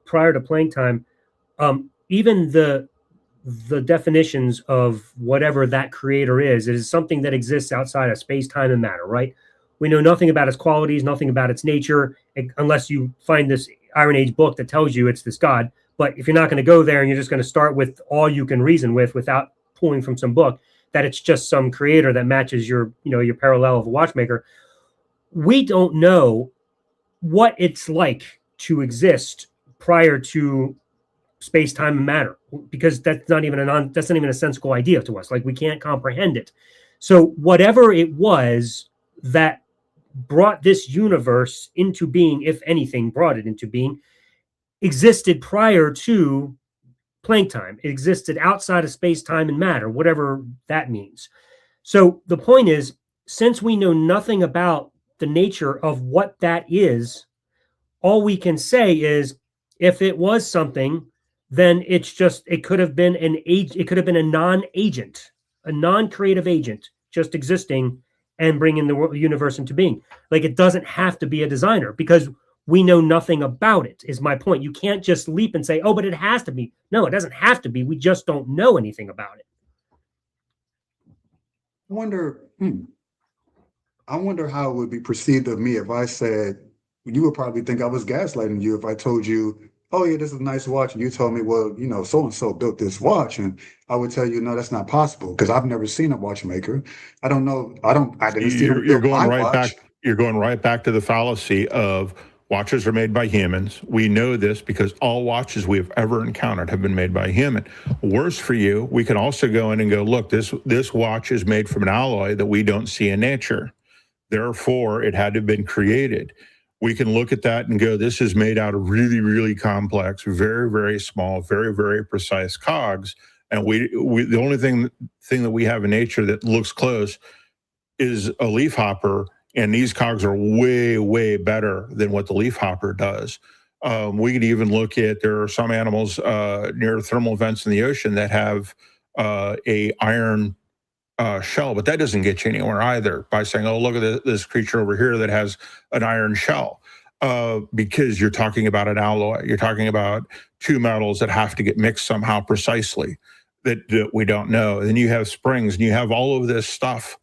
prior to playing time, even the definitions of whatever that creator is, it is something that exists outside of space, time, and matter, right? We know nothing about its qualities, nothing about its nature, unless you find this Iron Age book that tells you it's this God. But if you're not going to go there and you're just going to start with all you can reason with without pulling from some book, that it's just some creator that matches your parallel of a watchmaker, we don't know what it's like to exist prior to space, time, and matter, because that's not even a sensical idea to us. Like, we can't comprehend it. So whatever it was that brought this universe into being, if anything brought it into being, existed prior to playing time. It existed outside of space, time, and matter, whatever that means. So the point is, since we know nothing about the nature of what that is, all we can say is, if it was something, then it could have been a non-agent, a non-creative agent, just existing and bringing the universe into being. Like, it doesn't have to be a designer, because we know nothing about it, is my point. You can't just leap and say, oh, but it has to be. No, it doesn't have to be. We just don't know anything about it. I wonder how it would be perceived of me if I said, you would probably think I was gaslighting you if I told you, oh yeah, this is a nice watch, and you told me, well, so-and-so built this watch, and I would tell you, no, that's not possible, because I've never seen a watchmaker. I don't know. I didn't see them build my watch. You're going right back to the fallacy of watches are made by humans. We know this because all watches we have ever encountered have been made by a human. Worse for you, we can also go in and go, look, this watch is made from an alloy that we don't see in nature. Therefore, it had to have been created. We can look at that and go, this is made out of really, really complex, very, very small, very, very precise cogs. And we the only thing that we have in nature that looks close is a leaf hopper. And these cogs are way, way better than what the leaf hopper does. We could even look at, there are some animals near thermal vents in the ocean that have a iron shell, but that doesn't get you anywhere either by saying, oh, look at this creature over here that has an iron shell, because you're talking about an alloy. You're talking about two metals that have to get mixed somehow precisely that we don't know. And then you have springs and you have all of this stuff.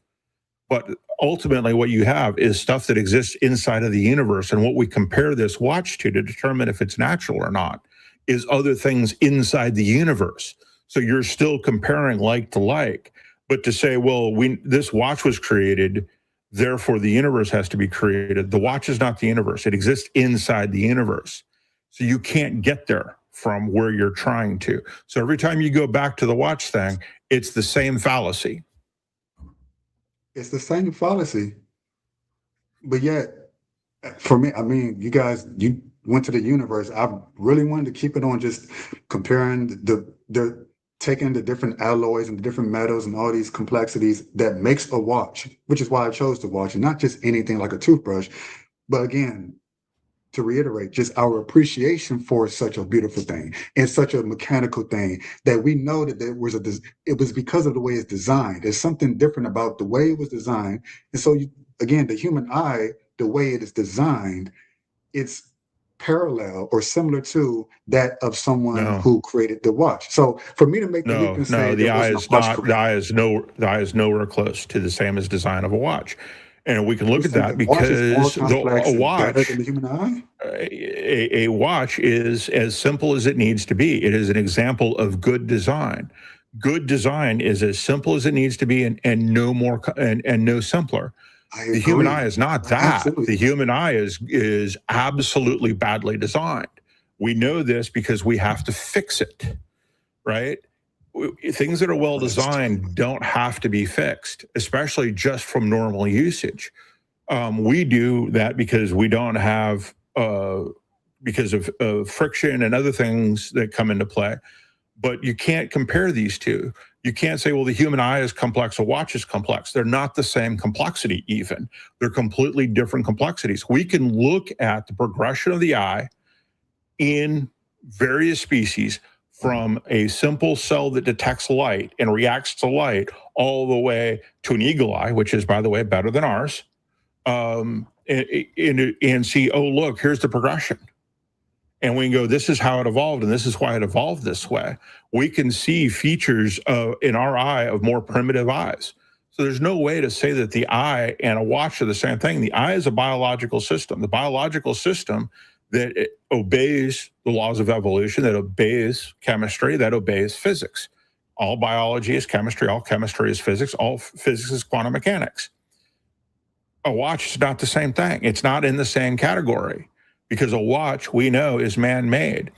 But ultimately what you have is stuff that exists inside of the universe. And what we compare this watch to determine if it's natural or not is other things inside the universe. So you're still comparing like to like. But to say, well, this watch was created, therefore the universe has to be created. The watch is not the universe. It exists inside the universe. So you can't get there from where you're trying to. So every time you go back to the watch thing, it's the same fallacy. It's the same fallacy. But yet, for me, I mean, you went to the universe. I really wanted to keep it on just comparing the taking the different alloys and the different metals and all these complexities that makes a watch, which is why I chose the watch, and not just anything like a toothbrush. But again, to reiterate, just our appreciation for such a beautiful thing and such a mechanical thing, that we know that it was because of the way it's designed. There's something different about the way it was designed. And so again, the human eye, the way it is designed, it's parallel or similar to that of someone who created the watch. So for me to make the leap and say the eye is nowhere close to the same as design of a watch. And we can look at that because a watch is as simple as it needs to be. It is an example of good design. Good design is as simple as it needs to be, and no more and no simpler. The human eye is not that. Absolutely. The human eye is absolutely badly designed. We know this because we have to fix it, right? Things that are well designed don't have to be fixed, especially just from normal usage. We do that because we don't have, because of friction and other things that come into play. But you can't compare these two. You can't say, well, the human eye is complex, a watch is complex. They're not the same complexity even. They're completely different complexities. We can look at the progression of the eye in various species, from a simple cell that detects light and reacts to light all the way to an eagle eye, which is, by the way, better than ours, and see, oh, look, here's the progression. And we can go, this is how it evolved, and this is why it evolved this way. We can see features in our eye of more primitive eyes. So there's no way to say that the eye and a watch are the same thing. The eye is a biological system. The biological system that it obeys the laws of evolution, that obeys chemistry, that obeys physics. All biology is chemistry, all chemistry is physics, all physics is quantum mechanics. A watch is not the same thing. It's not in the same category, because a watch, we know, is man-made.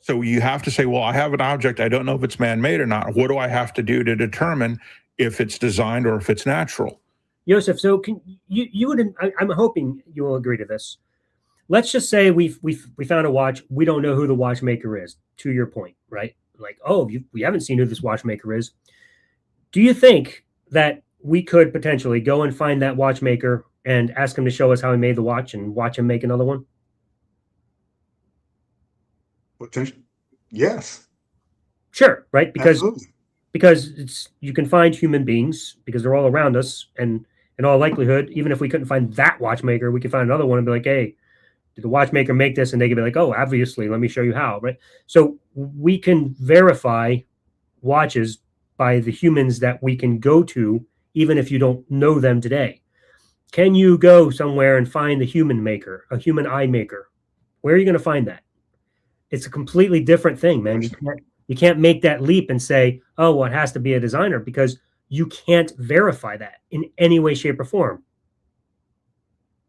So you have to say, well, I have an object, I don't know if it's man-made or not. What do I have to do to determine if it's designed or if it's natural? Joseph, so can you would, I'm hoping you will agree to this. Let's just say we found a watch. We don't know who the watchmaker is, to your point, right? Like, oh, we haven't seen who this watchmaker is. Do you think that we could potentially go and find that watchmaker and ask him to show us how he made the watch and watch him make another one? Potential. Yes. Sure, right? Because Absolutely. you can find human beings because they're all around us, and in all likelihood, even if we couldn't find that watchmaker, we could find another one and be like, hey, did the watchmaker make this? And they could be like, oh, obviously, let me show you how, right? So we can verify watches by the humans that we can go to, even if you don't know them today. Can you go somewhere and find the human maker, a human eye maker? Where are you going to find that? It's a completely different thing, man. You can't make that leap and say, oh, well, it has to be a designer, because you can't verify that in any way, shape, or form.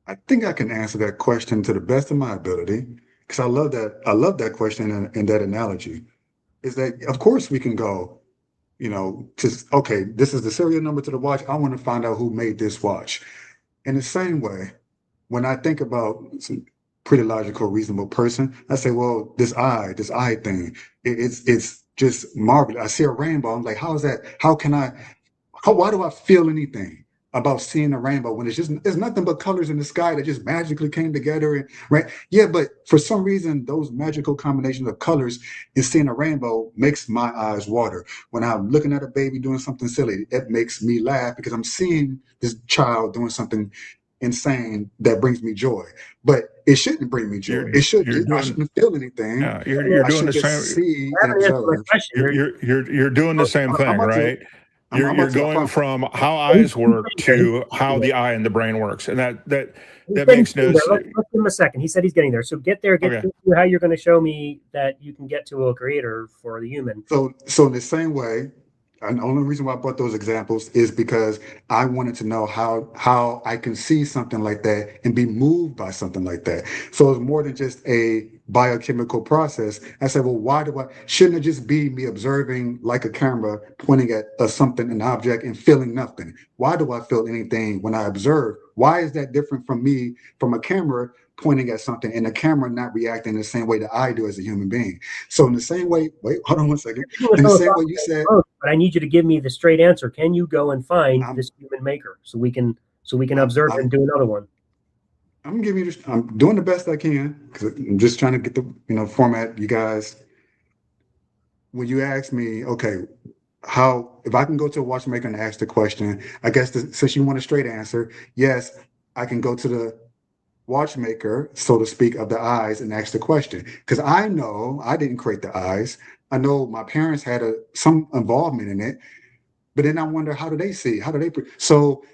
I think I can answer that question to the best of my ability, because I love that question and that analogy. Is that, of course, we can go, okay, this is the serial number to the watch. I want to find out who made this watch. In the same way, when I think about some pretty logical, reasonable person, I say, well, this eye thing, it's just marvelous. I see a rainbow. I'm like, how is that? Why do I feel anything about seeing a rainbow when there's nothing but colors in the sky that just magically came together, and right? Yeah, but for some reason, those magical combinations of colors and seeing a rainbow makes my eyes water. When I'm looking at a baby doing something silly, it makes me laugh because I'm seeing this child doing something insane that brings me joy. But it shouldn't bring me joy. I shouldn't feel anything. Yeah, you're doing the same. You're doing the same thing, right? You're going from how eyes work to how the eye and the brain works, and that makes no sense. Let's give him a second. He said he's getting there. So get there. Get to how you're going to show me that you can get to a creator for the human. So in the same way, and the only reason why I brought those examples is because I wanted to know how I can see something like that and be moved by something like that. So it's more than just a biochemical process. I said, well, shouldn't it just be me observing like a camera pointing at something, an object, and feeling nothing? Why do I feel anything when I observe? Why is that different from a camera pointing at something and the camera not reacting the same way that I do as a human being? So in the same way, wait, hold on one second. In the same way you said, but I need you to give me the straight answer. Can you go and find this human maker so we can observe and do another one? I'm giving you. I'm doing the best I can because I'm just trying to get the format. You guys, when you ask me, okay, how if I can go to a watchmaker and ask the question, I guess since you want a straight answer, yes, I can go to the watchmaker, so to speak, of the eyes and ask the question. Because I know I didn't create the eyes. I know my parents had some involvement in it, but then I wonder, how do they see? How do they? So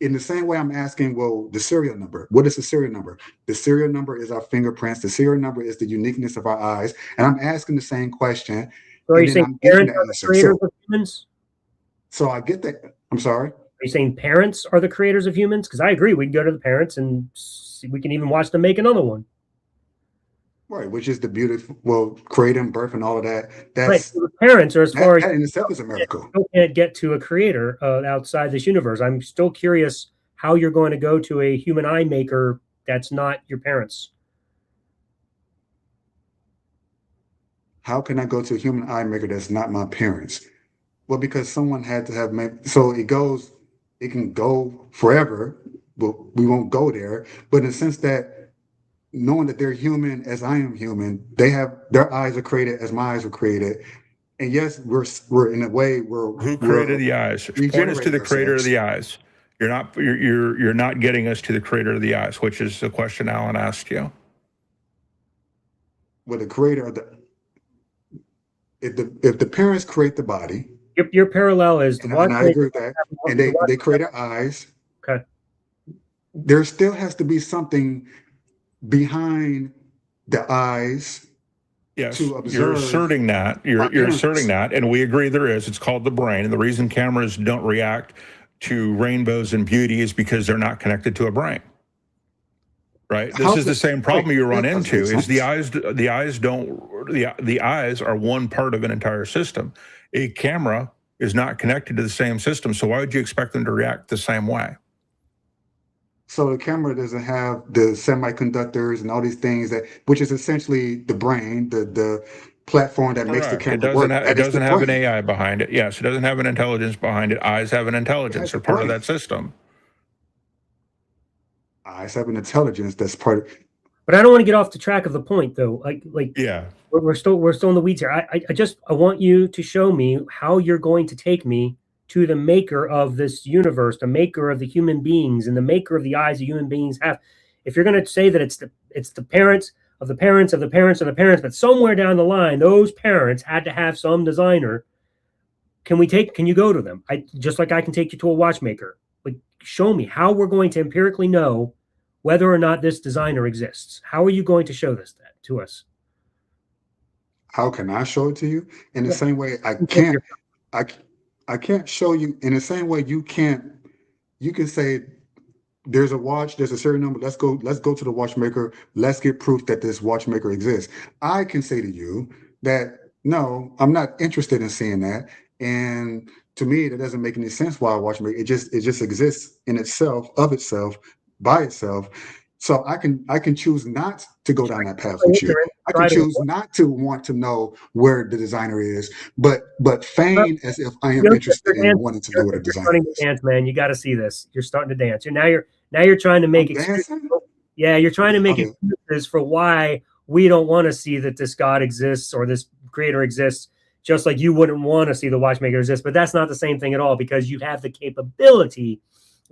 in the same way I'm asking, well, the serial number, what is the serial number? The serial number is our fingerprints. The serial number is the uniqueness of our eyes. And I'm asking the same question. So are you saying parents are the creators of humans? So I get that. I'm sorry. Are you saying parents are the creators of humans? Because I agree. We can go to the parents and see, we can even watch them make another one. Right, which is the beautiful, well, creating, birth, and all of that. That's right. So the parents are as far as that in itself is a miracle. You can't get to a creator outside this universe. I'm still curious how you're going to go to a human eye maker that's not your parents. How can I go to a human eye maker that's not my parents? Well, because someone had to have made, so it can go forever, but we won't go there. But in the sense that knowing that they're human as I am human, their eyes are created as my eyes were created. And yes, we're in a way who created the eyes? Point us to the creator of the eyes. You're not getting us to the creator of the eyes, which is the question Alan asked you. Well, the creator of if the parents create the body, your parallel is and I agree with that, and they created eyes. Okay. There still has to be something behind the eyes. Yes, to observe. you're asserting that. You're asserting that, and we agree there is. It's called the brain, and the reason cameras don't react to rainbows and beauty is because they're not connected to a brain. Right. This is the same problem you run into. Is the eyes are one part of an entire system. A camera is not connected to the same system, so why would you expect them to react the same way? So the camera doesn't have the semiconductors and all these things which is essentially the brain, the platform that makes the camera work. It doesn't have an AI behind it. Yes, it doesn't have an intelligence behind it. Eyes have an intelligence. They're part of that system. Eyes have an intelligence that's part of. But I don't want to get off the track of the point, though. Yeah, we're still in the weeds here. I want you to show me how you're going to take me to the maker of this universe, the maker of the human beings, and the maker of the eyes that human beings have. If you're going to say that it's the parents of the parents of the parents of the parents, but somewhere down the line, those parents had to have some designer. Can you go to them? Just like I can take you to a watchmaker. Like, show me how we're going to empirically know whether or not this designer exists. How are you going to show this to us? How can I show it to you? In the same way, I can't show you in the same way you can say there's a watch, there's a serial number, let's go to the watchmaker, let's get proof that this watchmaker exists. I can say to you that no, I'm not interested in seeing that. And to me, that doesn't make any sense why a watchmaker, it just exists in itself, by itself. So I can choose not to go down that path with you. I can choose not to want to know where the designer is, but feign as if I am interested in wanting to know where the designer is. You're starting to dance, man. You got to see this. You're starting to dance. Now you're trying to make excuses. Yeah, you're trying to make excuses for why we don't want to see that this God exists or this creator exists, just like you wouldn't want to see the watchmaker exist. But that's not the same thing at all, because you have the capability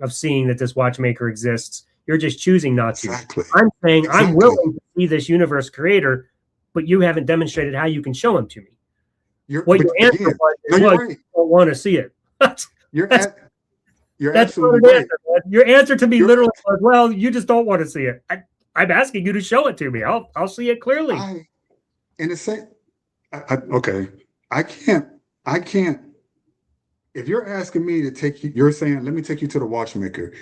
of seeing that this watchmaker exists. You're just choosing not to. Exactly. I'm saying I'm willing to see this universe creator, but you haven't demonstrated how you can show him to me. Your answer was, you don't want to see it. You're that's absolutely right. Your answer to me literally was, well, you just don't want to see it. I'm asking you to show it to me. I'll see it clearly. Okay. I can't. If you're asking me to take you, you're saying, let me take you to the watchmaker.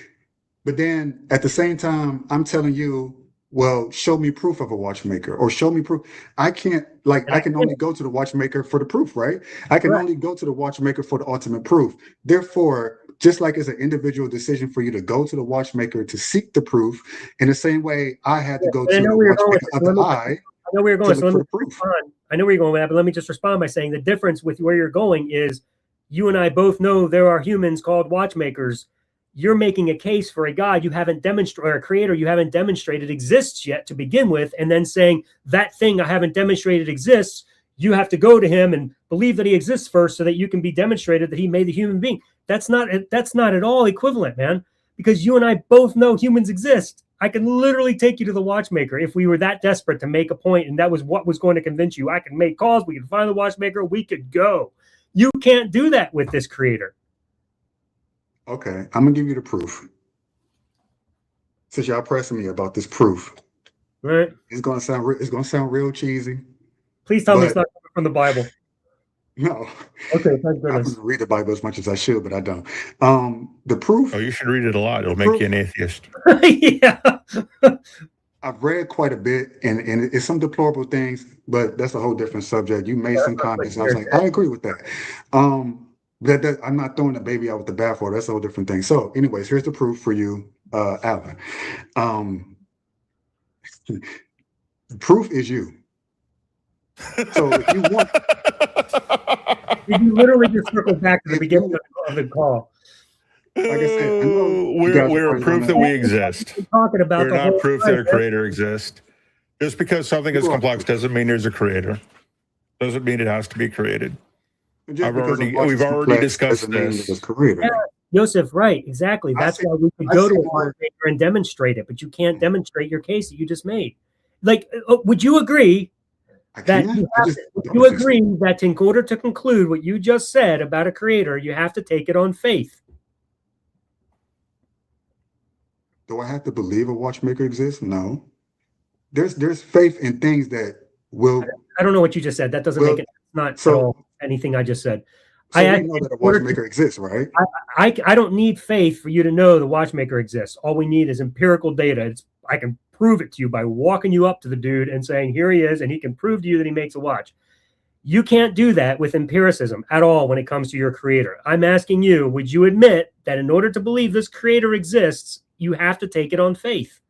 But then at the same time, I'm telling you, well, show me proof of a watchmaker or show me proof. I can't, I can only go to the watchmaker for the proof, right? I can only go to the watchmaker for the ultimate proof. Therefore, just like it's an individual decision for you to go to the watchmaker to seek the proof, in the same way, I had to go to the watchmaker of the eye. I know where you're going. So let me respond. I know where you're going with that, but let me just respond by saying the difference with where you're going is you and I both know there are humans called watchmakers. you're making a case for a God you haven't demonstrated, or a creator you haven't demonstrated exists yet to begin with, and then saying that thing I haven't demonstrated exists, you have to go to him and believe that he exists first so that you can be demonstrated that he made the human being. That's not at all equivalent, man, because you and I both know humans exist. I can literally take you to the watchmaker if we were that desperate to make a point, and that was what was going to convince you. I can make calls, we can find the watchmaker, we could go. You can't do that with this creator. Okay, I'm gonna give you the proof. Since y'all pressing me about this proof, Right? it's gonna sound real cheesy. Please tell me it's not coming from the Bible. No. Okay, thank I goodness. don't read the Bible as much as I should, but I don't. The proof. Oh, you should read it a lot. It'll make you an atheist. Yeah. I've read quite a bit, and it's some deplorable things, but that's a whole different subject. You made some comments, and I was like, I agree with that. That I'm not throwing the baby out with the bathwater. That's a whole different thing. So, anyways, here's the proof for you, Alan. The proof is you. So if you want, You literally just circle back to the beginning of the call. like I said, I know We're proof that we exist. Talking about We're the not whole proof time, that a creator exists. Just because something is complex doesn't mean there's a creator. Doesn't mean it has to be created. We've already discussed this. Yeah, Joseph, right, exactly. That's why we could go to a watchmaker and demonstrate it, but you can't demonstrate your case that you just made. Like, would you agree that you agree that in order to conclude what you just said about a creator, you have to take it on faith? Do I have to believe a watchmaker exists? No. There's faith in things that will. I don't know what you just said. That doesn't make it. It's not at all anything I just said. So I know that a watchmaker exists, right? I don't need faith for you to know the watchmaker exists. All we need is empirical data. I can prove it to you by walking you up to the dude and saying, here he is, and he can prove to you that he makes a watch. You can't do that with empiricism at all when it comes to your creator. I'm asking you, would you admit that in order to believe this creator exists, you have to take it on faith?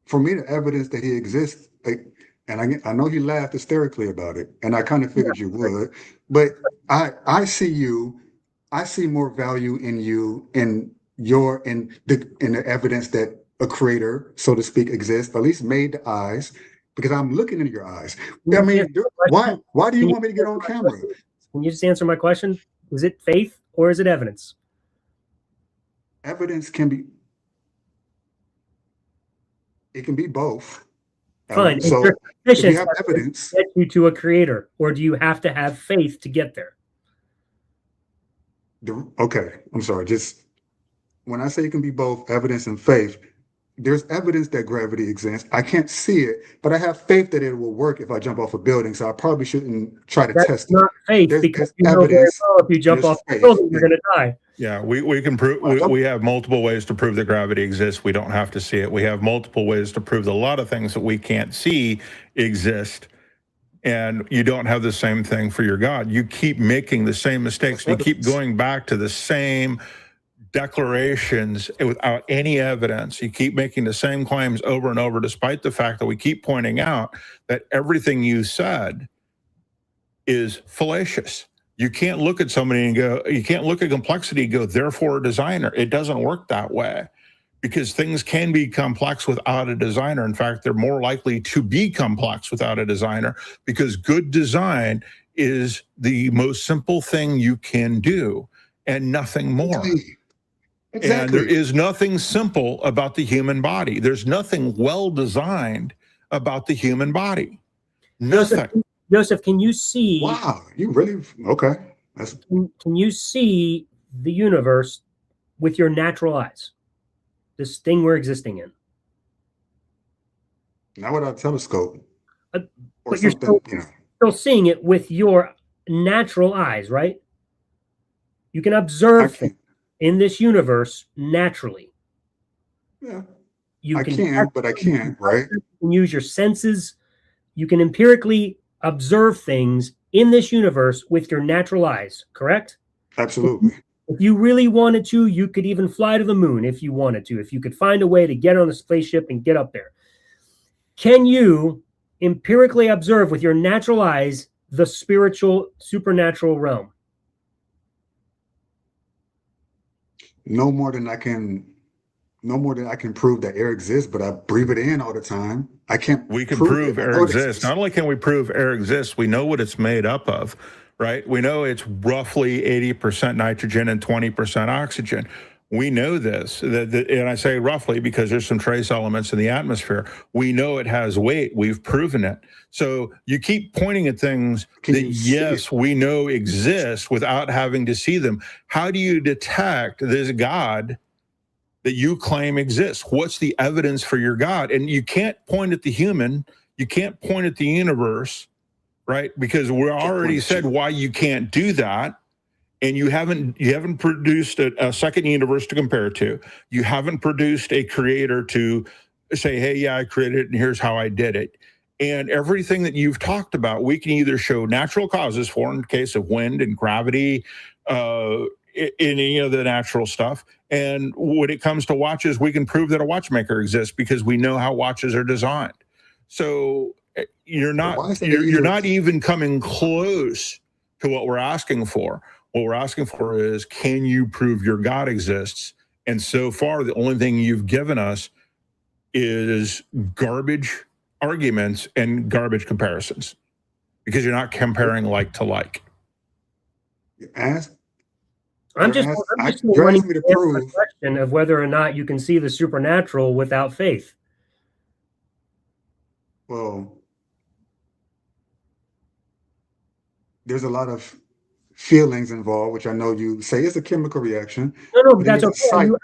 For me, the evidence that he exists, and I know he laughed hysterically about it, and I kind of figured you would, but I see more value in you in the evidence that a creator, so to speak, exists, at least made the eyes, because I'm looking into your eyes. I mean, why do you want me to get on camera? Can you just answer my question? Is it faith or is it evidence? Evidence can be both. Fine. So if you have evidence, get you to a creator, or do you have to have faith to get there? Okay, I'm sorry. Just when I say it can be both evidence and faith, there's evidence that gravity exists. I can't see it, but I have faith that it will work if I jump off a building. So I probably shouldn't try to test it. That's not faith, because you know very well if you jump off the building, you're going to die. Yeah, we can prove. We have multiple ways to prove that gravity exists. We don't have to see it. We have multiple ways to prove that a lot of things that we can't see exist. And you don't have the same thing for your God. You keep making the same mistakes. You keep going back to the same declarations without any evidence. You keep making the same claims over and over, despite the fact that we keep pointing out that everything you said is fallacious. You can't look at somebody and go, you can't look at complexity and go, therefore a designer. It doesn't work that way, because things can be complex without a designer. In fact, they're more likely to be complex without a designer, because good design is the most simple thing you can do and nothing more. Exactly. And there is nothing simple about the human body. There's nothing well designed about the human body. Nothing. Joseph, can you see? Wow, you really okay? Can you see the universe with your natural eyes? This thing we're existing in. Not without a telescope. But you're still seeing it with your natural eyes, right? You can observe in this universe naturally. Yeah. I can't, right? You can use your senses. You can empirically observe things in this universe with your natural eyes, correct? Absolutely. If you really wanted to, you could even fly to the moon if you wanted to, if you could find a way to get on a spaceship and get up there. Can you empirically observe with your natural eyes the spiritual, supernatural realm? no more than I can prove that air exists, but I breathe it in all the time. I can't. We can prove prove it. I air know it exists. Not only can we prove air exists, we know what it's made up of, right? We know it's roughly 80% nitrogen and 20% oxygen. We know this, and I say roughly because there's some trace elements in the atmosphere. We know it has weight. We've proven it. So you keep pointing at things that, yes, we know exist without having to see them. How do you detect this God that you claim exists? What's the evidence for your God? And you can't point at the human. You can't point at the universe, right? Because we already said why you can't do that. And you haven't produced a second universe to compare to. You haven't produced a creator to say, hey, yeah, I created it and here's how I did it. And everything that you've talked about, we can either show natural causes for in the case of wind and gravity, in any of the natural stuff. And when it comes to watches, we can prove that a watchmaker exists because we know how watches are designed. So you're not even coming close to what we're asking for. What we're asking for is, can you prove your God exists? And so far, the only thing you've given us is garbage arguments and garbage comparisons because you're not comparing like to like. I'm just wanting to prove the question of whether or not you can see the supernatural without faith. Well, there's a lot of feelings involved, which I know you say is a chemical reaction. No, but that's okay. Your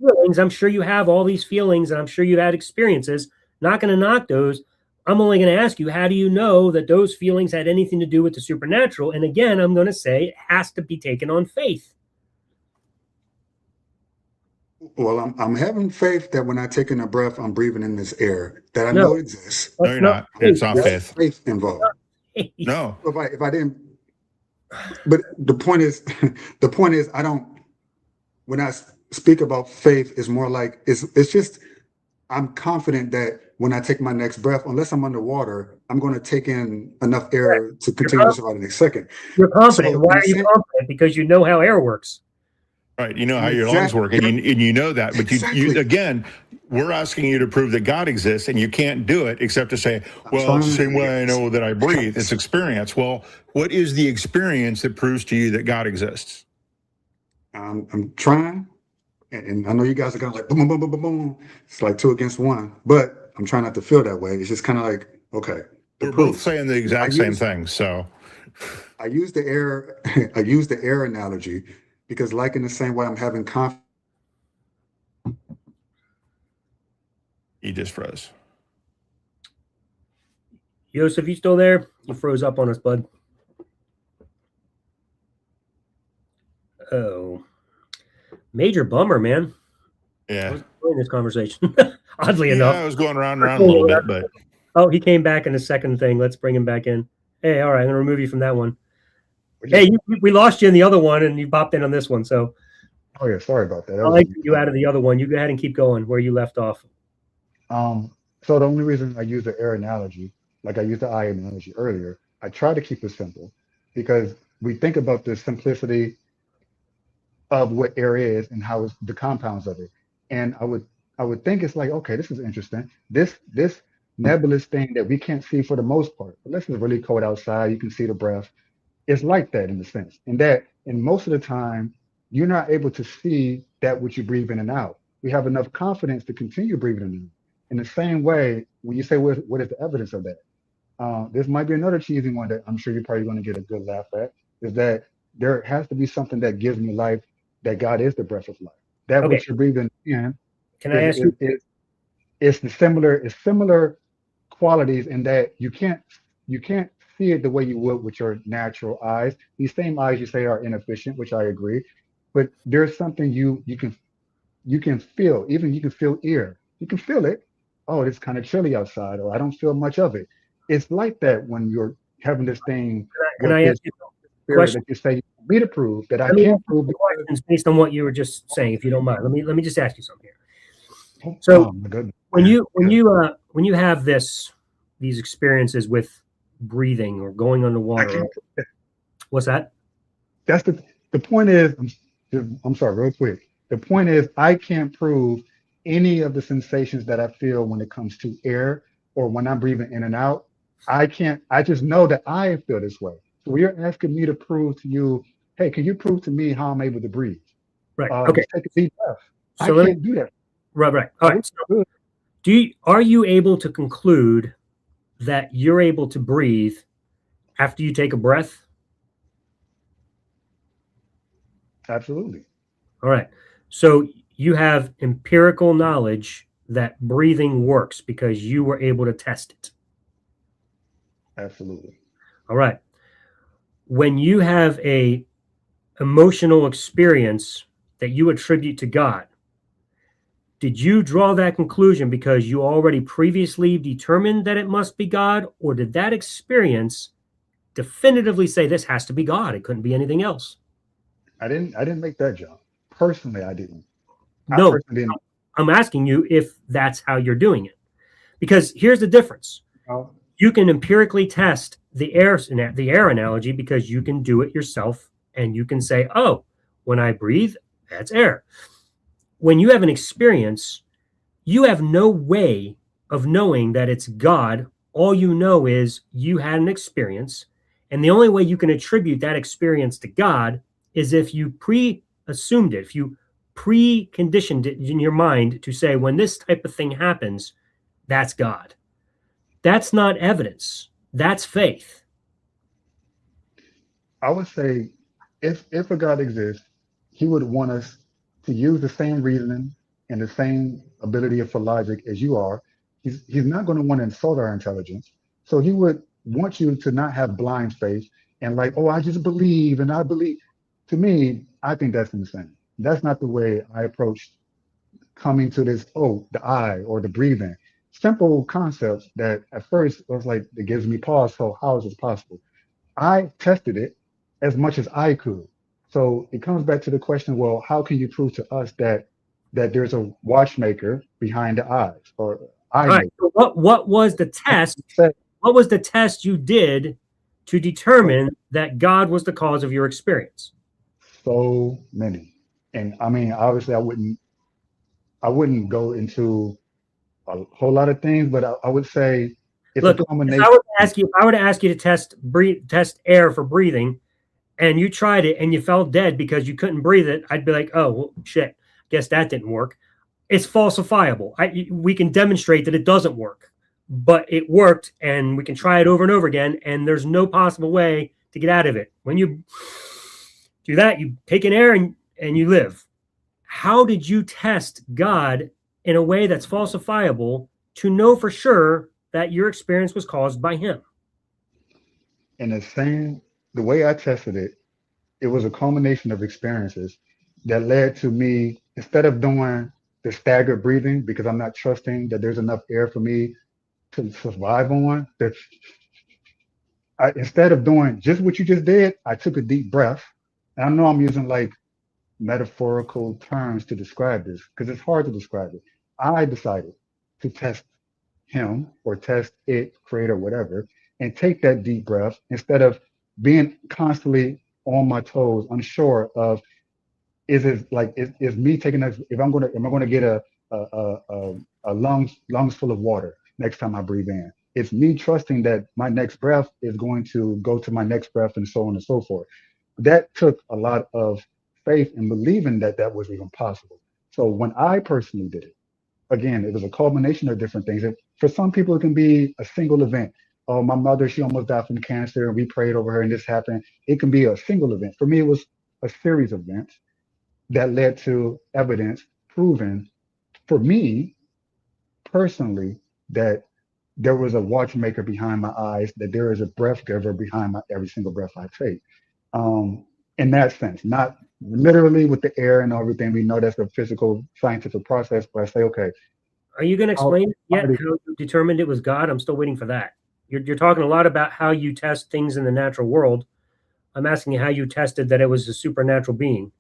feelings. I'm sure you have all these feelings, and I'm sure you had experiences. Not going to knock those. I'm only going to ask you, how do you know that those feelings had anything to do with the supernatural? And again, I'm going to say it has to be taken on faith. Well, I'm having faith that when I take in a breath, I'm breathing in this air that I know exists. No, you're not. It's not faith. Faith involved. No. If I didn't. But the point is, I don't. When I speak about faith, it's more like it's just. I'm confident that when I take my next breath, unless I'm underwater, I'm going to take in enough air to continue to survive the next second. You're confident. Why are you confident? Because you know how air works. Right. You know how your lungs work, and you know that. But you again, we're asking you to prove that God exists, and you can't do it except to say, well, it's the same way I know that I breathe. It's experience. Well, what is the experience that proves to you that God exists? I'm trying, and I know you guys are going like boom, boom, boom, boom, boom. It's like 2 against 1, but I'm trying not to feel that way. It's just kind of like, okay. We're both saying the exact same thing. So I use the air analogy because, like in the same way, I'm having confidence. He just froze. Joseph, you still there? You froze up on us, bud. Oh, major bummer, man. Yeah. I was enjoying this conversation. Oddly enough. I was going around a little bit, but. Oh, he came back in the second thing. Let's bring him back in. Hey, all right, I'm going to remove you from that one. Hey, we lost you in the other one, and you popped in on this one. So. Oh yeah, sorry about that. I like you out of the other one. You go ahead and keep going where you left off. So the only reason I use the air analogy, like I used the eye analogy earlier, I try to keep it simple because we think about the simplicity of what air is and how it's the compounds of it. And I would think it's like, okay, this is interesting. This nebulous thing that we can't see for the most part, unless it's really cold outside, you can see the breath. It's like that in a sense. And most of the time, you're not able to see that which you breathe in and out. We have enough confidence to continue breathing in and out. In the same way, when you say, what is the evidence of that? This might be another cheesy one that I'm sure you're probably going to get a good laugh at, is that there has to be something that gives me life, that God is the breath of life. That which you're breathing in. Can I ask you? It's similar qualities in that you can't see it the way you would with your natural eyes. These same eyes you say are inefficient, which I agree, but there's something you can feel. Even you can feel air. You can feel it. Oh, it's kind of chilly outside, or I don't feel much of it. It's like that when you're having this thing. Can I ask you a question? That you say you want me to prove that I can't prove. Based on what you were just saying, if you don't mind, let me just ask you something here. So when you have these experiences with breathing or going underwater, what's that? That's the point is, I'm sorry, real quick. The point is, I can't prove any of the sensations that I feel when it comes to air or when I'm breathing in and out. I can't, I just know that I feel this way. So you're asking me to prove to you, hey, can you prove to me how I'm able to breathe? Right. Okay. Just take a deep breath. So I let me, can't do that. right. I All right. wish So I could. are you able to conclude that you're able to breathe after you take a breath? Absolutely. All right. So you have empirical knowledge that breathing works because you were able to test it. Absolutely. All right. When you have a emotional experience that you attribute to God, did you draw that conclusion because you already previously determined that it must be God, or did that experience definitively say this has to be God? It couldn't be anything else. I didn't make that jump. Personally, I didn't. No, I personally didn't. I'm asking you if that's how you're doing it. Because here's the difference. You can empirically test the air analogy because you can do it yourself and you can say, oh, when I breathe, that's air. When you have an experience, you have no way of knowing that it's God. All you know is you had an experience, and the only way you can attribute that experience to God is if you pre-assumed it, if you preconditioned it in your mind to say, when this type of thing happens, that's God. That's not evidence. That's faith. I would say if a God exists, he would want us to use the same reasoning and the same ability for logic as you are. He's not going to want to insult our intelligence. So he would want you to not have blind faith and like, oh, I just believe and I believe. To me, I think that's insane. That's not the way I approach coming to this, oh, the eye or the breathing. Simple concepts that at first was like, it gives me pause. So how is this possible? I tested it as much as I could. So it comes back to the question, well, how can you prove to us that there's a watchmaker behind the eyes or eye All right. maker? So what was the test? What was the test you did to determine that God was the cause of your experience? So many. And I mean, obviously I wouldn't go into a whole lot of things, but I would say it's Look, a combination. if I were to ask you to test air for breathing, and you tried it and you fell dead because you couldn't breathe it, I'd be like, oh, well, shit, guess that didn't work. It's falsifiable. We can demonstrate that it doesn't work, but it worked, and we can try it over and over again, and there's no possible way to get out of it. When you do that, you take an air and you live. How did you test God in a way that's falsifiable to know for sure that your experience was caused by him? And the way I tested it, it was a culmination of experiences that led to me, instead of doing the staggered breathing, because I'm not trusting that there's enough air for me to survive on, instead of doing just what you just did, I took a deep breath. And I know I'm using like metaphorical terms to describe this because it's hard to describe it. I decided to test him or test it, creator, whatever, and take that deep breath instead of being constantly on my toes, unsure of is me taking that, am I going to get a lungs full of water next time I breathe in? It's me trusting that my next breath is going to go to my next breath and so on and so forth. That took a lot of faith and believing that that was even possible. So when I personally did it, again, it was a culmination of different things. And for some people, it can be a single event. Oh, my mother, she almost died from cancer, and we prayed over her, and this happened. It can be a single event. For me, it was a series of events that led to evidence proving, for me personally, that there was a watchmaker behind my eyes, that there is a breath giver behind every single breath I take. In that sense, not literally with the air and everything. We know that's a physical, scientific process, but I say, okay. Are you going to explain yet how you determined it was God? I'm still waiting for that. You're talking a lot about how you test things in the natural world. I'm asking you how you tested that it was a supernatural being.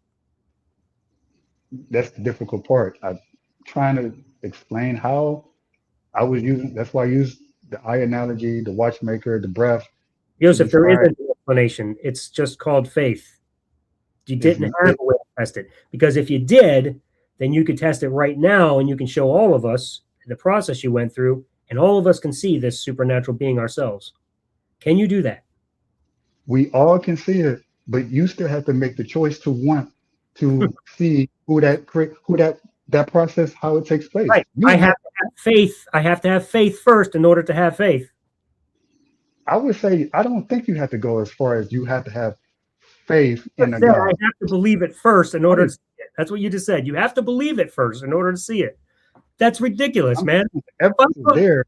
That's the difficult part. I'm trying to explain how I was using, that's why I used the eye analogy, the watchmaker, the breath. Joseph, there isn't an explanation. It's just called faith. You didn't have a way of test it. Because if you did, then you could test it right now and you can show all of us the process you went through, and all of us can see this supernatural being ourselves. Can you do that? We all can see it, but you still have to make the choice to want to see that process, how it takes place. Right. I have to have faith. I have to have faith first in order to have faith. I would say, I don't think you have to go as far as you have to have faith in a God. I God. have to believe it first in order to see it. That's what you just said. You have to believe it first in order to see it. That's ridiculous, man. Evidence is there.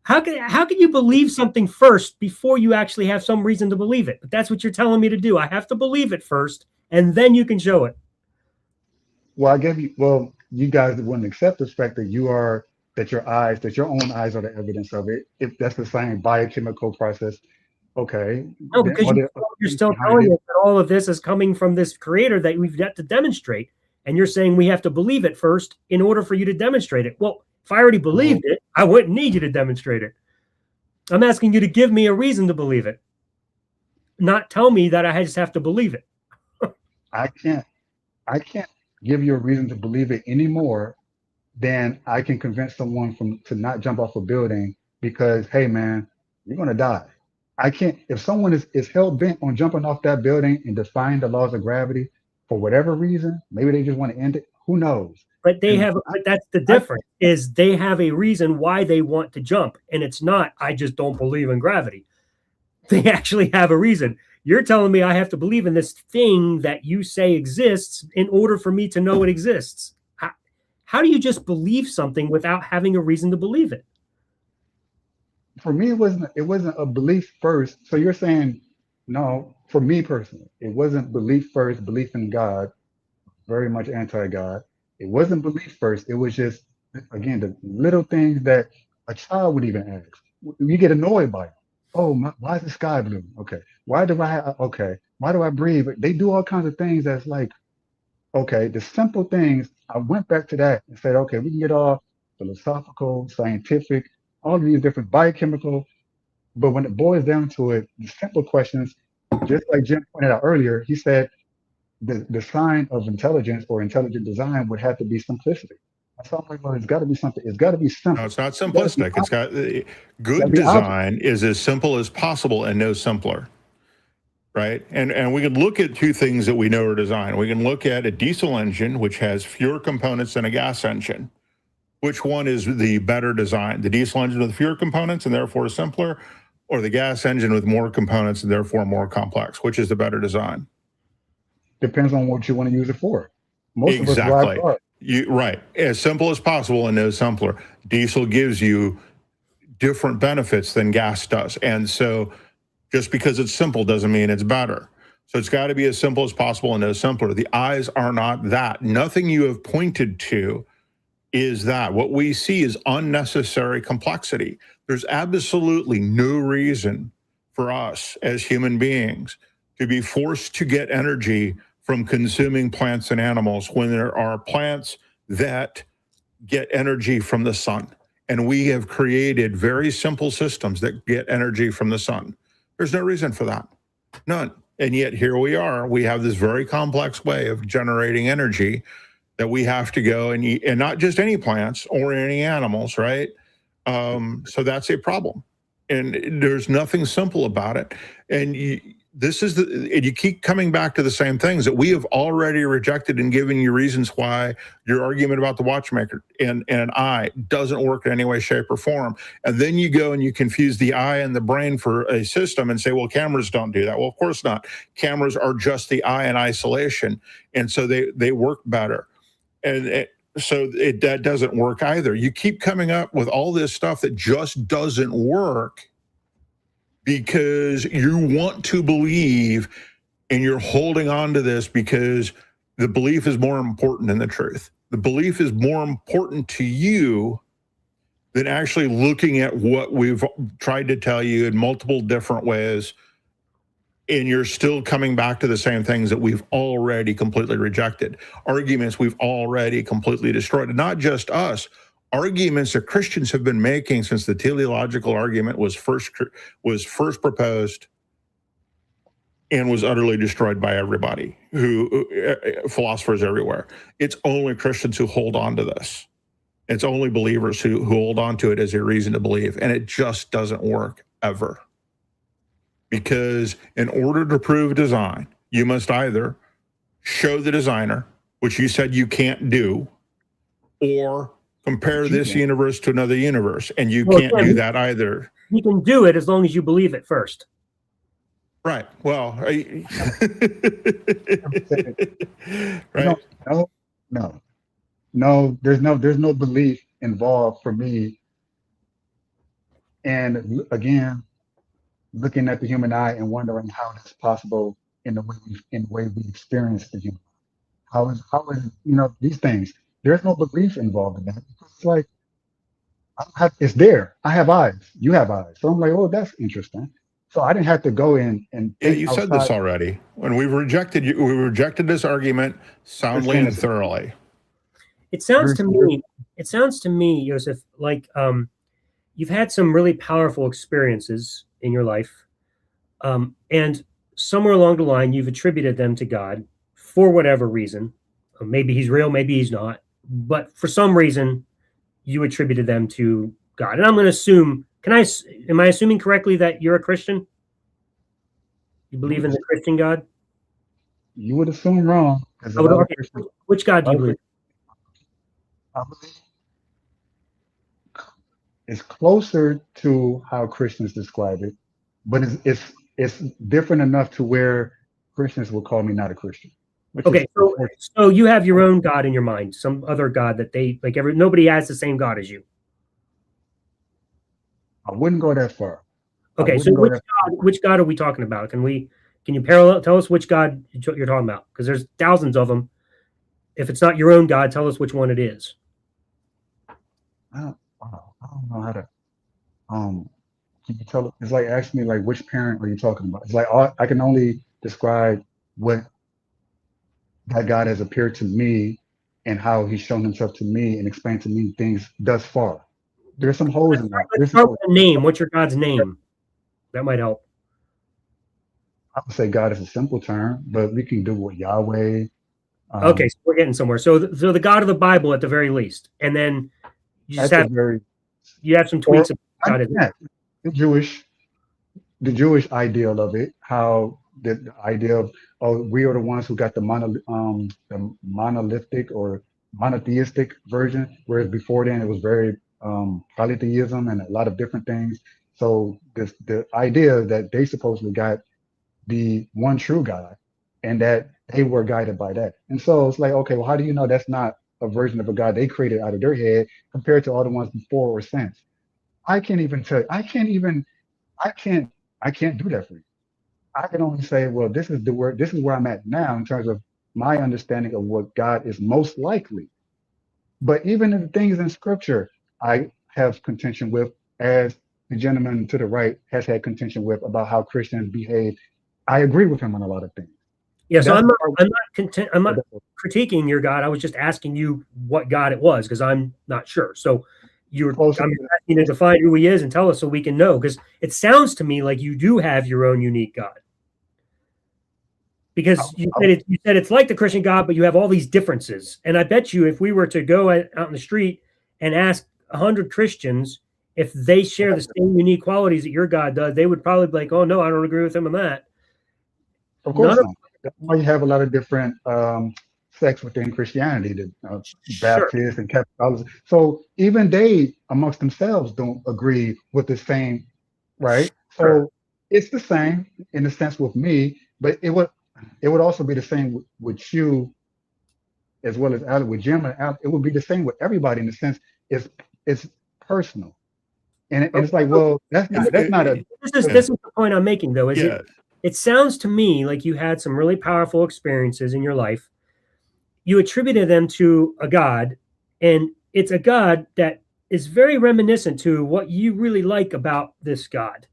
How can you believe something first before you actually have some reason to believe it? But that's what you're telling me to do. I have to believe it first, and then you can show it. Well, you guys wouldn't accept the fact that your own eyes are the evidence of it. If that's the same biochemical process, okay. No, because you're still telling us that all of this is coming from this creator that we've yet to demonstrate. And you're saying we have to believe it first in order for you to demonstrate it. Well, if I already believed it, I wouldn't need you to demonstrate it. I'm asking you to give me a reason to believe it, not tell me that I just have to believe it. I can't give you a reason to believe it any more than I can convince someone to not jump off a building because, hey man, you're gonna die. I can't. If someone is hell bent on jumping off that building and defying the laws of gravity for whatever reason, maybe they just want to end it. Who knows? But that's the difference, is they have a reason why they want to jump. And it's not, I just don't believe in gravity. They actually have a reason. You're telling me I have to believe in this thing that you say exists in order for me to know it exists. How do you just believe something without having a reason to believe it? For me, it wasn't a belief first. So you're saying, no, for me personally, it wasn't belief first, belief in God, very much anti-God. It wasn't belief first. It was just, again, the little things that a child would even ask. You get annoyed by it. Oh, why is the sky blue? Okay. Why do I breathe? They do all kinds of things that's like, okay, the simple things. I went back to that and said, okay, we can get all philosophical, scientific, all of these different biochemical, but when it boils down to it, the simple questions, just like Jim pointed out earlier, he said the sign of intelligence or intelligent design would have to be simplicity. I thought, like, well, it's got to be something. It's got to be simple. No, it's not simplistic. It's got good design is as simple as possible and no simpler, right? And we can look at two things that we know are designed. We can look at a diesel engine, which has fewer components than a gas engine. Which one is the better design? The diesel engine with fewer components and therefore simpler, or the gas engine with more components and therefore more complex? Which is the better design? Depends on what you want to use it for. Most exactly. of us drive cars. Right. As simple as possible and no simpler. Diesel gives you different benefits than gas does. And so just because it's simple doesn't mean it's better. So it's got to be as simple as possible and no simpler. The eyes are not that. Nothing you have pointed to is that. What we see is unnecessary complexity. There's absolutely no reason for us as human beings to be forced to get energy from consuming plants and animals when there are plants that get energy from the sun. And we have created very simple systems that get energy from the sun. There's no reason for that. None. And yet here we are. We have this very complex way of generating energy that we have to go and eat, and not just any plants or any animals, right? So that's a problem. And there's nothing simple about it. And you keep coming back to the same things that we have already rejected and given you reasons why your argument about the watchmaker and an eye doesn't work in any way, shape, or form. And then you go and you confuse the eye and the brain for a system and say, well, cameras don't do that. Well, of course not. Cameras are just the eye in isolation. And so they work better. And that doesn't work either. You keep coming up with all this stuff that just doesn't work because you want to believe, and you're holding on to this because the belief is more important than the truth. The belief is more important to you than actually looking at what we've tried to tell you in multiple different ways. And you're still coming back to the same things that we've already completely rejected. Arguments we've already completely destroyed. And not just us. Arguments that Christians have been making since the teleological argument was first proposed and was utterly destroyed by everybody, philosophers everywhere. It's only Christians who hold on to this. It's only believers who hold on to it as a reason to believe, and it just doesn't work ever. Because in order to prove design, you must either show the designer, which you said you can't do, or compare this universe to another universe, and you can't do that either. You can do it as long as you believe it first. Right. Well, right. No, there's no belief involved for me. And again, looking at the human eye and wondering how that's possible in the way we experience the human. How is these things? There's no belief involved in that. It's like it's there. I have eyes. You have eyes. So I'm like, oh, that's interesting. So I didn't have to go in and yeah. You said this already. When we rejected this argument soundly and thoroughly. It sounds to me, Joseph, like you've had some really powerful experiences in your life, and somewhere along the line you've attributed them to God for whatever reason. Maybe he's real, maybe he's not, but for some reason you attributed them to God. And I'm going to assume, am I assuming correctly that you're a Christian? You believe in the Christian God? You would assume wrong. Which God do you believe? I believe it's closer to how Christians describe it, but it's different enough to where Christians will call me not a Christian. Okay, so you have your own God in your mind, some other God that they like. Nobody has the same God as you. I wouldn't go that far. Okay, so which God are we talking about? Can you tell us which God you're talking about? Because there's thousands of them. If it's not your own God, tell us which one it is. I don't know how to. Can you tell? It's like asking me like which parent are you talking about? It's like I can only describe what that God has appeared to me and how he's shown himself to me and explained to me things thus far. There's some holes in that. Let's start with a name. What's your God's name? That might help. I would say God is a simple term, but we can do with Yahweh. Okay, so we're getting somewhere. So the God of the Bible at the very least, and then you just have some tweets about it. Yeah, the Jewish ideal of it, how the idea of we are the ones who got the monolithic or monotheistic version, whereas before then it was very polytheism and a lot of different things. So the idea that they supposedly got the one true God and that they were guided by that. And so it's like, okay, well, how do you know that's not a version of a God they created out of their head compared to all the ones before or since? I can't even tell you. I can't do that for you. I can only say, well, this is where I'm at now in terms of my understanding of what God is most likely. But even in the things in scripture, I have contention with, as the gentleman to the right has had contention with, about how Christians behave. I agree with him on a lot of things. Yeah, so I'm not critiquing your God. I was just asking you what God it was because I'm not sure. So I'm asking you to define who he is and tell us so we can know, because it sounds to me like you do have your own unique God. Because you said it's like the Christian God, but you have all these differences. And I bet you if we were to go out in the street and ask 100 Christians if they share the same unique qualities that your God does, they would probably be like, oh, no, I don't agree with him on that. Of course not. That's why you have a lot of different sects within Christianity, the Baptists and Catholics. So even they amongst themselves don't agree with the same, right? So it's the same in a sense with me, but it would also be the same with you as well as Alec, with Jim and Alec. It would be the same with everybody in the sense it's personal. And it's like, well, that's not a. This is the point I'm making, though. It sounds to me like you had some really powerful experiences in your life. You attributed them to a God, and it's a God that is very reminiscent to what you really like about this God.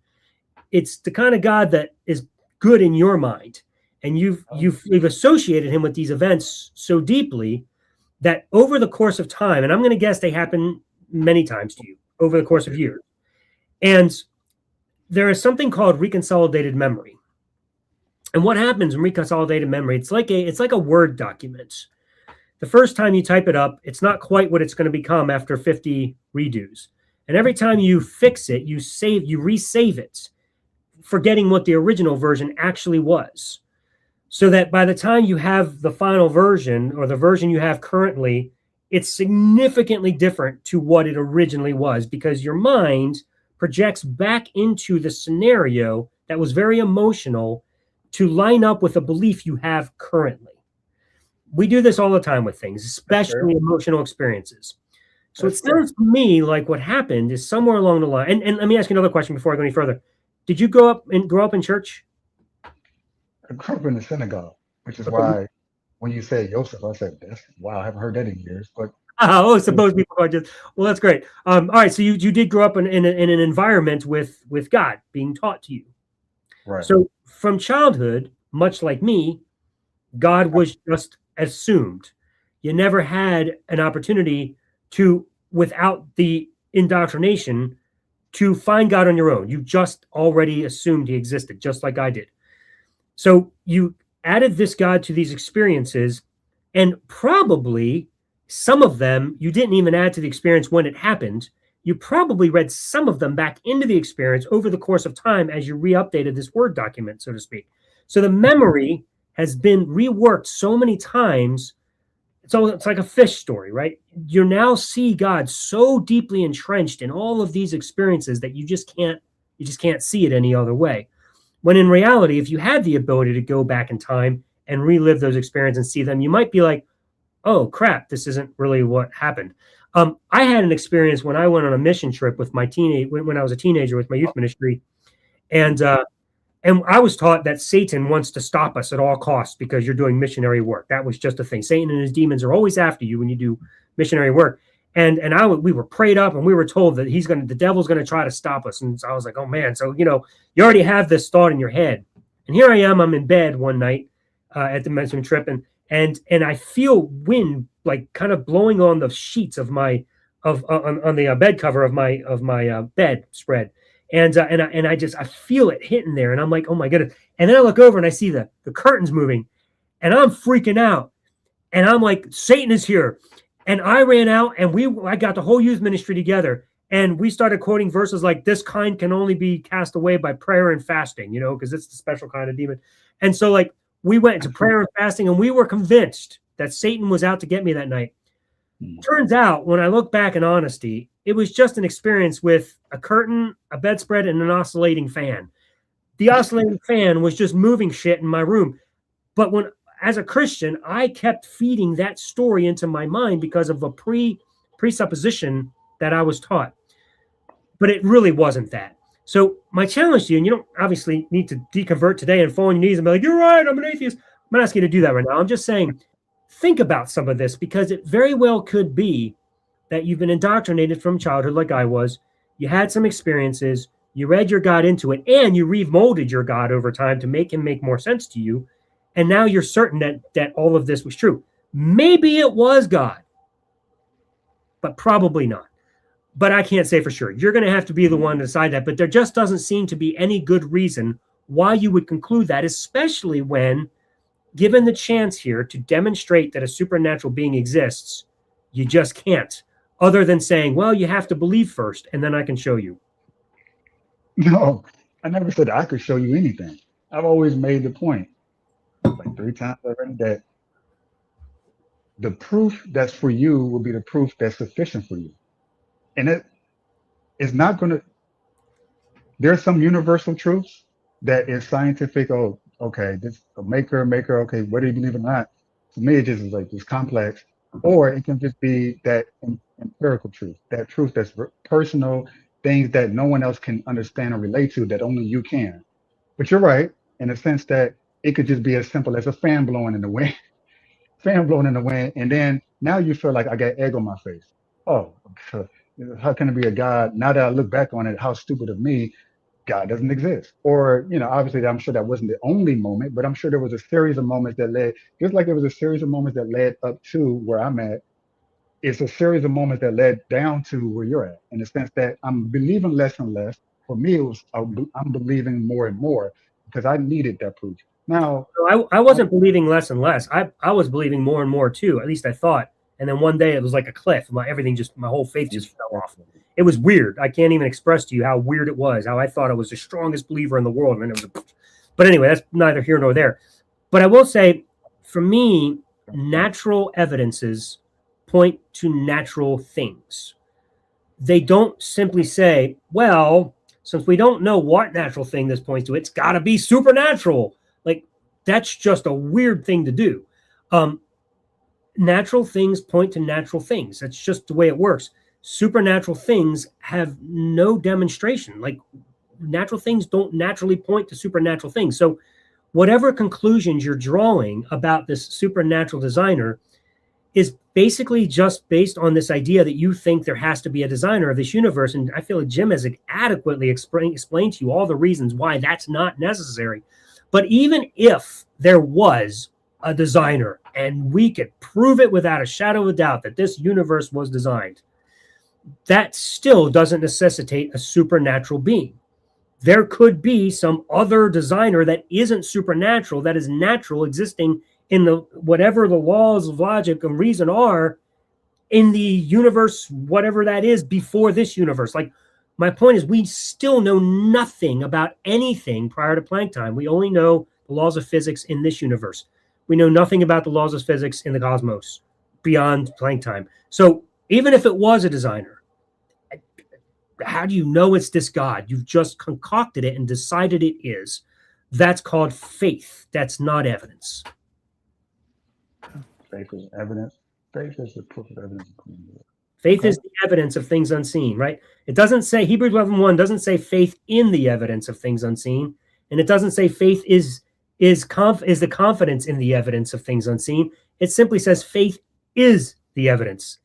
It's the kind of God that is good in your mind, and you've associated him with these events so deeply that over the course of time, and I'm going to guess they happen many times to you over the course of years, and there is something called reconsolidated memory. And what happens when we consolidate a memory? It's like a Word document. The first time you type it up, it's not quite what it's going to become after 50 redos. And every time you fix it, you resave it, forgetting what the original version actually was. So that by the time you have the final version, or the version you have currently, it's significantly different to what it originally was, because your mind projects back into the scenario that was very emotional to line up with a belief you have currently. We do this all the time with things, especially emotional experiences. So it sounds to me like what happened is somewhere along the line. And let me ask you another question before I go any further. Did you grow up in church? I grew up in the synagogue, which is why when you say Joseph, I said, wow, I haven't heard that in years. But suppose people are just, well, that's great. All right, so you did grow up in an environment with God being taught to you. Right. So from childhood, much like me, God was just assumed. You never had an opportunity to, without the indoctrination, to find God on your own. You just already assumed he existed, just like I did. So you added this God to these experiences, and probably some of them you didn't even add to the experience when it happened. You probably read some of them back into the experience over the course of time as you re-updated this Word document, so to speak. So the memory has been reworked so many times. So it's like a fish story, right? You now see God so deeply entrenched in all of these experiences that you just can't see it any other way. When in reality, if you had the ability to go back in time and relive those experiences and see them, you might be like, oh crap, this isn't really what happened. I had an experience when I went on a mission trip with when I was a teenager with my youth ministry. And I was taught that Satan wants to stop us at all costs because you're doing missionary work. That was just a thing. Satan and his demons are always after you when you do missionary work. And we were prayed up and we were told that the devil's going to try to stop us. And so I was like, oh man. So, you already have this thought in your head. And here I am, I'm in bed one night at the mission trip, and I feel wind like kind of blowing on the sheets of my on the bed cover of my bed spread. And I feel it hitting there, and I'm like, oh my goodness. And then I look over and I see the curtains moving, and I'm freaking out. And I'm like, Satan is here. And I ran out, and I got the whole youth ministry together, and we started quoting verses like, this kind can only be cast away by prayer and fasting, because it's the special kind of demon. And so like we went into prayer and fasting, and we were convinced that Satan was out to get me that night. Turns out, when I look back in honesty, it was just an experience with a curtain, a bedspread, and an oscillating fan. The oscillating fan was just moving shit in my room. But as a Christian, I kept feeding that story into my mind because of a presupposition that I was taught. But it really wasn't that. So my challenge to you, and you don't obviously need to deconvert today and fall on your knees and be like, you're right, I'm an atheist. I'm not asking you to do that right now. I'm just saying, think about some of this, because it very well could be that you've been indoctrinated from childhood like I was. You had some experiences, you read your God into it, and you remolded your God over time to make him make more sense to you. And now you're certain that all of this was true. Maybe it was God, but probably not. But I can't say for sure. You're going to have to be the one to decide that. But there just doesn't seem to be any good reason why you would conclude that, especially when given the chance here to demonstrate that a supernatural being exists, you just can't, other than saying, well, you have to believe first, and then I can show you. No, I never said I could show you anything. I've always made the point, like 3 times already, that the proof that's for you will be the proof that's sufficient for you. And it is not going to, there's some universal truths that is scientific. Oh, okay, this a maker, okay, whether you believe it or not, to me, it just is like this complex. Or it can just be that empirical truth, that truth that's personal, things that no one else can understand or relate to, that only you can. But you're right, in the sense that it could just be as simple as a fan blowing in the wind, and then now you feel like I got egg on my face. Oh, how can it be a God? Now that I look back on it, how stupid of me. God doesn't exist. Or, obviously I'm sure that wasn't the only moment, but I'm sure there was a series of moments that led, just like there was a series of moments that led up to where I'm at. It's a series of moments that led down to where you're at, in the sense that I'm believing less and less. For me, I'm believing more and more because I needed that proof. Now, So I wasn't believing less and less. I was believing more and more too. At least I thought. And then one day it was like a cliff. My whole faith just fell off. It was weird. I can't even express to you how weird it was. How I thought I was the strongest believer in the world, and then it was. But anyway, that's neither here nor there. But I will say, for me, natural evidences point to natural things. They don't simply say, well, since we don't know what natural thing this points to, it's got to be supernatural. Like, that's just a weird thing to do. Natural things point to natural things. That's just the way it works. Supernatural things have no demonstration. Like, natural things don't naturally point to supernatural things. So whatever conclusions you're drawing about this supernatural designer is basically just based on this idea that you think there has to be a designer of this universe. And I feel like Jim has adequately explained to you all the reasons why that's not necessary. But even if there was a designer and we could prove it without a shadow of a doubt that this universe was designed, that still doesn't necessitate a supernatural being. There could be some other designer that isn't supernatural, that is natural, existing in the whatever the laws of logic and reason are in the universe, whatever that is, before this universe. Like, my point is, we still know nothing about anything prior to Planck time. We only know the laws of physics in this universe. We know nothing about the laws of physics in the cosmos beyond Planck time. So even if it was a designer, how do you know it's this God? You've just concocted it and decided it is. That's called faith. That's not evidence. faith is evidence. Faith is the proof of evidence. Faith is the evidence of things unseen, right? It doesn't say, Hebrews 11:1 doesn't say faith in the evidence of things unseen. And it doesn't say faith is the confidence in the evidence of things unseen. It simply says faith is the evidence.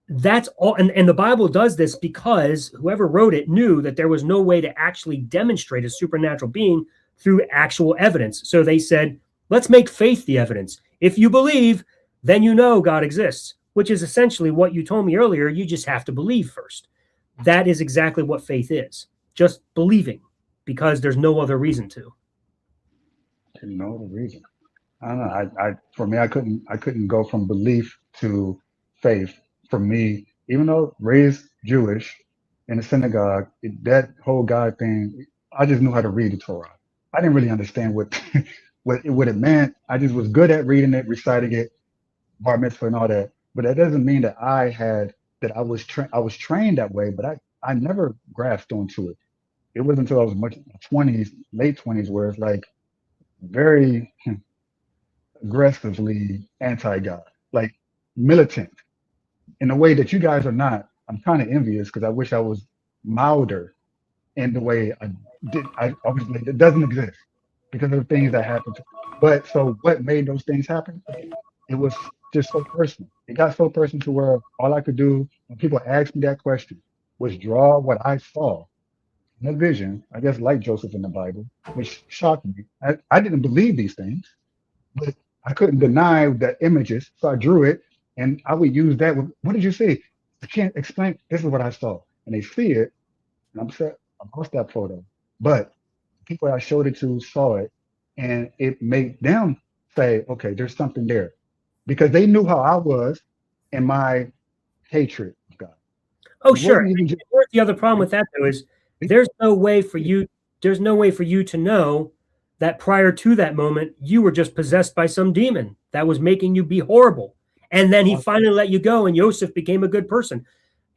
That's all. And the Bible does this because whoever wrote it knew that there was no way to actually demonstrate a supernatural being through actual evidence. So they said, let's make faith the evidence. If you believe, then you know God exists, which is essentially what you told me earlier. You just have to believe first. That is exactly what faith is. Just believing because there's no other reason to. No other reason. I don't know. For me, I couldn't go from belief to faith. For me, even though raised Jewish in a synagogue, that whole God thing, I just knew how to read the Torah. I didn't really understand what it meant. I just was good at reading it, reciting it, bar mitzvah and all that. But that doesn't mean that I was trained that way. But I never grasped onto it. It wasn't until I was late 20s, where it's like very aggressively anti-God, like militant. In a way that you guys are not. I'm kind of envious because I wish I was milder in the way I did. Obviously, it doesn't exist because of the things that happened. But so what made those things happen? It was just so personal. It got so personal to where all I could do when people asked me that question was draw what I saw in a vision, I guess like Joseph in the Bible, which shocked me. I didn't believe these things, but I couldn't deny the images, so I drew it. And I would use that. What did you see? I can't explain. This is what I saw. And they see it. And I'm set. I lost that photo. But people I showed it to saw it. And it made them say, okay, there's something there. Because they knew how I was and my hatred of God. Oh, sure. The other problem with that, though, is there's no way for you to know that prior to that moment, you were just possessed by some demon that was making you be horrible. And then he finally let you go and Joseph became a good person.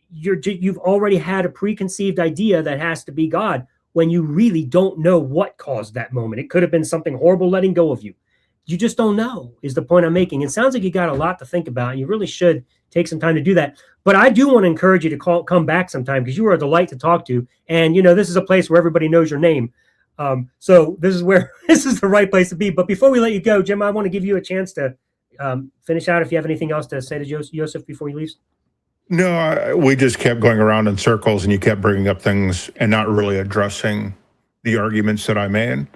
You've already had a preconceived idea that has to be God when you really don't know what caused that moment. It could have been something horrible letting go of you. You just don't know is the point I'm making. It sounds like you got a lot to think about and you really should take some time to do that. But I do want to encourage you to come back sometime because you are a delight to talk to. And, this is a place where everybody knows your name. So this is the right place to be. But before we let you go, Jim, I want to give you a chance to finish out if you have anything else to say to Joseph before he leaves. No, we just kept going around in circles and you kept bringing up things and not really addressing the arguments that I made,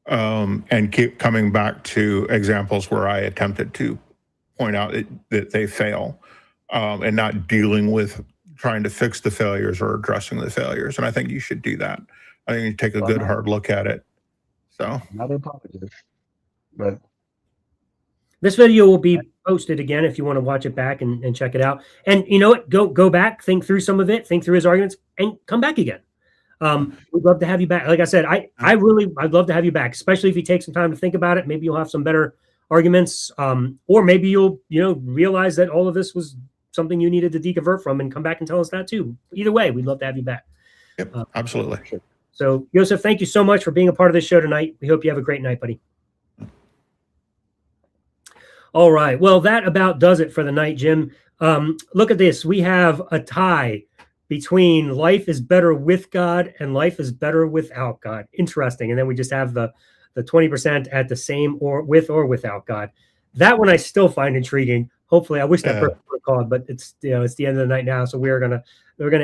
and keep coming back to examples where I attempted to point out that they fail, and not dealing with trying to fix the failures or addressing the failures. And I think you should do that. I think you take a good hard look at it. So not an apologist. But this video will be posted again if you want to watch it back and check it out. And you know what? Go back, think through some of it, think through his arguments, and come back again. We'd love to have you back. Like I said, I'd love to have you back, especially if you take some time to think about it. Maybe you'll have some better arguments, or maybe you'll realize that all of this was something you needed to deconvert from and come back and tell us that too. Either way, we'd love to have you back. Yep, absolutely. So, Joseph, thank you so much for being a part of this show tonight. We hope you have a great night, buddy. All right. Well, that about does it for the night, Jim. Look at this. We have a tie between life is better with God and life is better without God. Interesting. And then we just have the 20% at the same or without God. That one I still find intriguing. Hopefully, I wish that person would have called, but it's it's the end of the night now, so we're gonna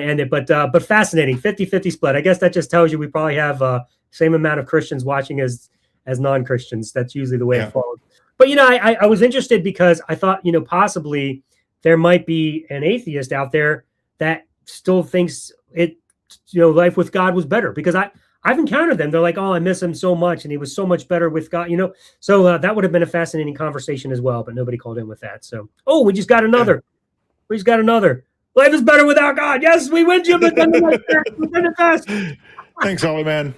end it. But fascinating, 50-50 split. I guess that just tells you we probably have same amount of Christians watching as non-Christians. That's usually the way it follows. But I was interested because I thought possibly there might be an atheist out there that still thinks life with God was better, because I've encountered them. They're like, oh, I miss him so much, and he was so much better with God, So that would have been a fascinating conversation as well, but nobody called in with that. So, we just got another. Yeah. We just got another. Life is better without God. Yes, we win, Jim. Thanks, Ollie, man.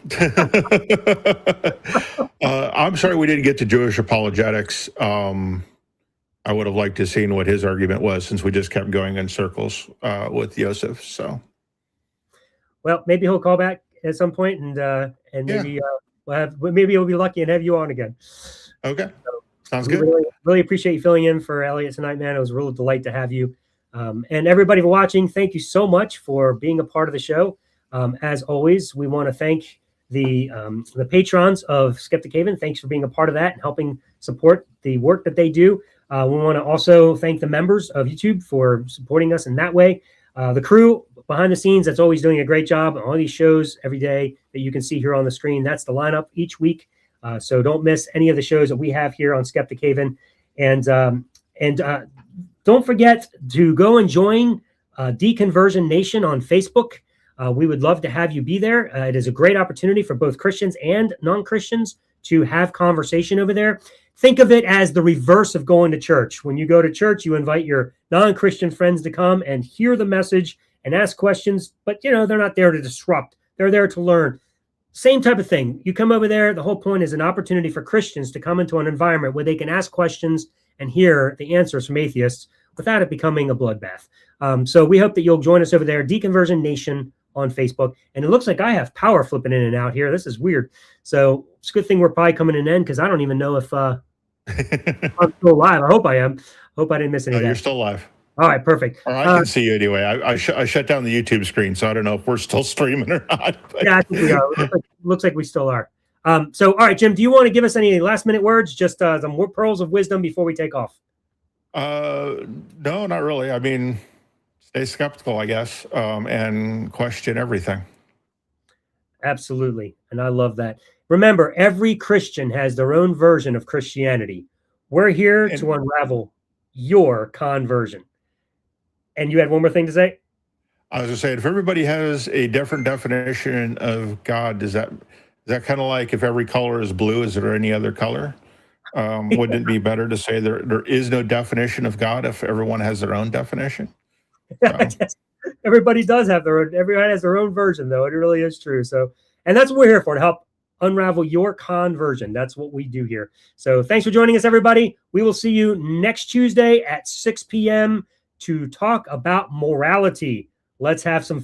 I'm sorry we didn't get to Jewish apologetics. I would have liked to have seen what his argument was, since we just kept going in circles with Joseph. So, well, maybe he'll call back at some point, and maybe we'll be lucky and have you on again. Okay, sounds good. Really appreciate you filling in for Elliot tonight, man. It was a real delight to have you. And everybody watching, thank you so much for being a part of the show. As always, we want to thank the patrons of Skeptic Haven. Thanks for being a part of that and helping support the work that they do. We want to also thank the members of YouTube for supporting us in that way. The crew behind the scenes that's always doing a great job on all these shows every day that you can see here on the screen. That's the lineup each week. So don't miss any of the shows that we have here on Skeptic Haven. And don't forget to go and join Deconversion Nation on Facebook. We would love to have you be there. It is a great opportunity for both Christians and non-Christians to have conversation over there. Think of it as the reverse of going to church. When you go to church, you invite your non-Christian friends to come and hear the message and ask questions, but they're not there to disrupt. They're there to learn. Same type of thing. You come over there, the whole point is an opportunity for Christians to come into an environment where they can ask questions and hear the answers from atheists without it becoming a bloodbath. So we hope that you'll join us over there, Deconversion Nation on Facebook. And it looks like I have power flipping in and out here. This is weird. So it's a good thing we're probably coming to an end, because I don't even know if I'm still live. I hope I am. Hope I didn't miss any of that. You're still live. All right, perfect. Or I can see you anyway. I shut down the YouTube screen, so I don't know if we're still streaming or not. Yeah, I think we are. Looks like we still are. So, all right, Jim, do you want to give us any last-minute words, just some more pearls of wisdom before we take off? No, not really. I mean, stay skeptical, I guess, and question everything. Absolutely, and I love that. Remember, every Christian has their own version of Christianity. We're here to unravel your conversion. And you had one more thing to say? I was going to say, if everybody has a different definition of God, is that kind of like if every color is blue, is there any other color? Wouldn't it be better to say there is no definition of God if everyone has their own definition? So. Everybody does have everyone has their own version, though. It really is true. So, and that's what we're here for, to help unravel your conversion. That's what we do here. So thanks for joining us, everybody. We will see you next Tuesday at 6 p.m. to talk about morality. Let's have some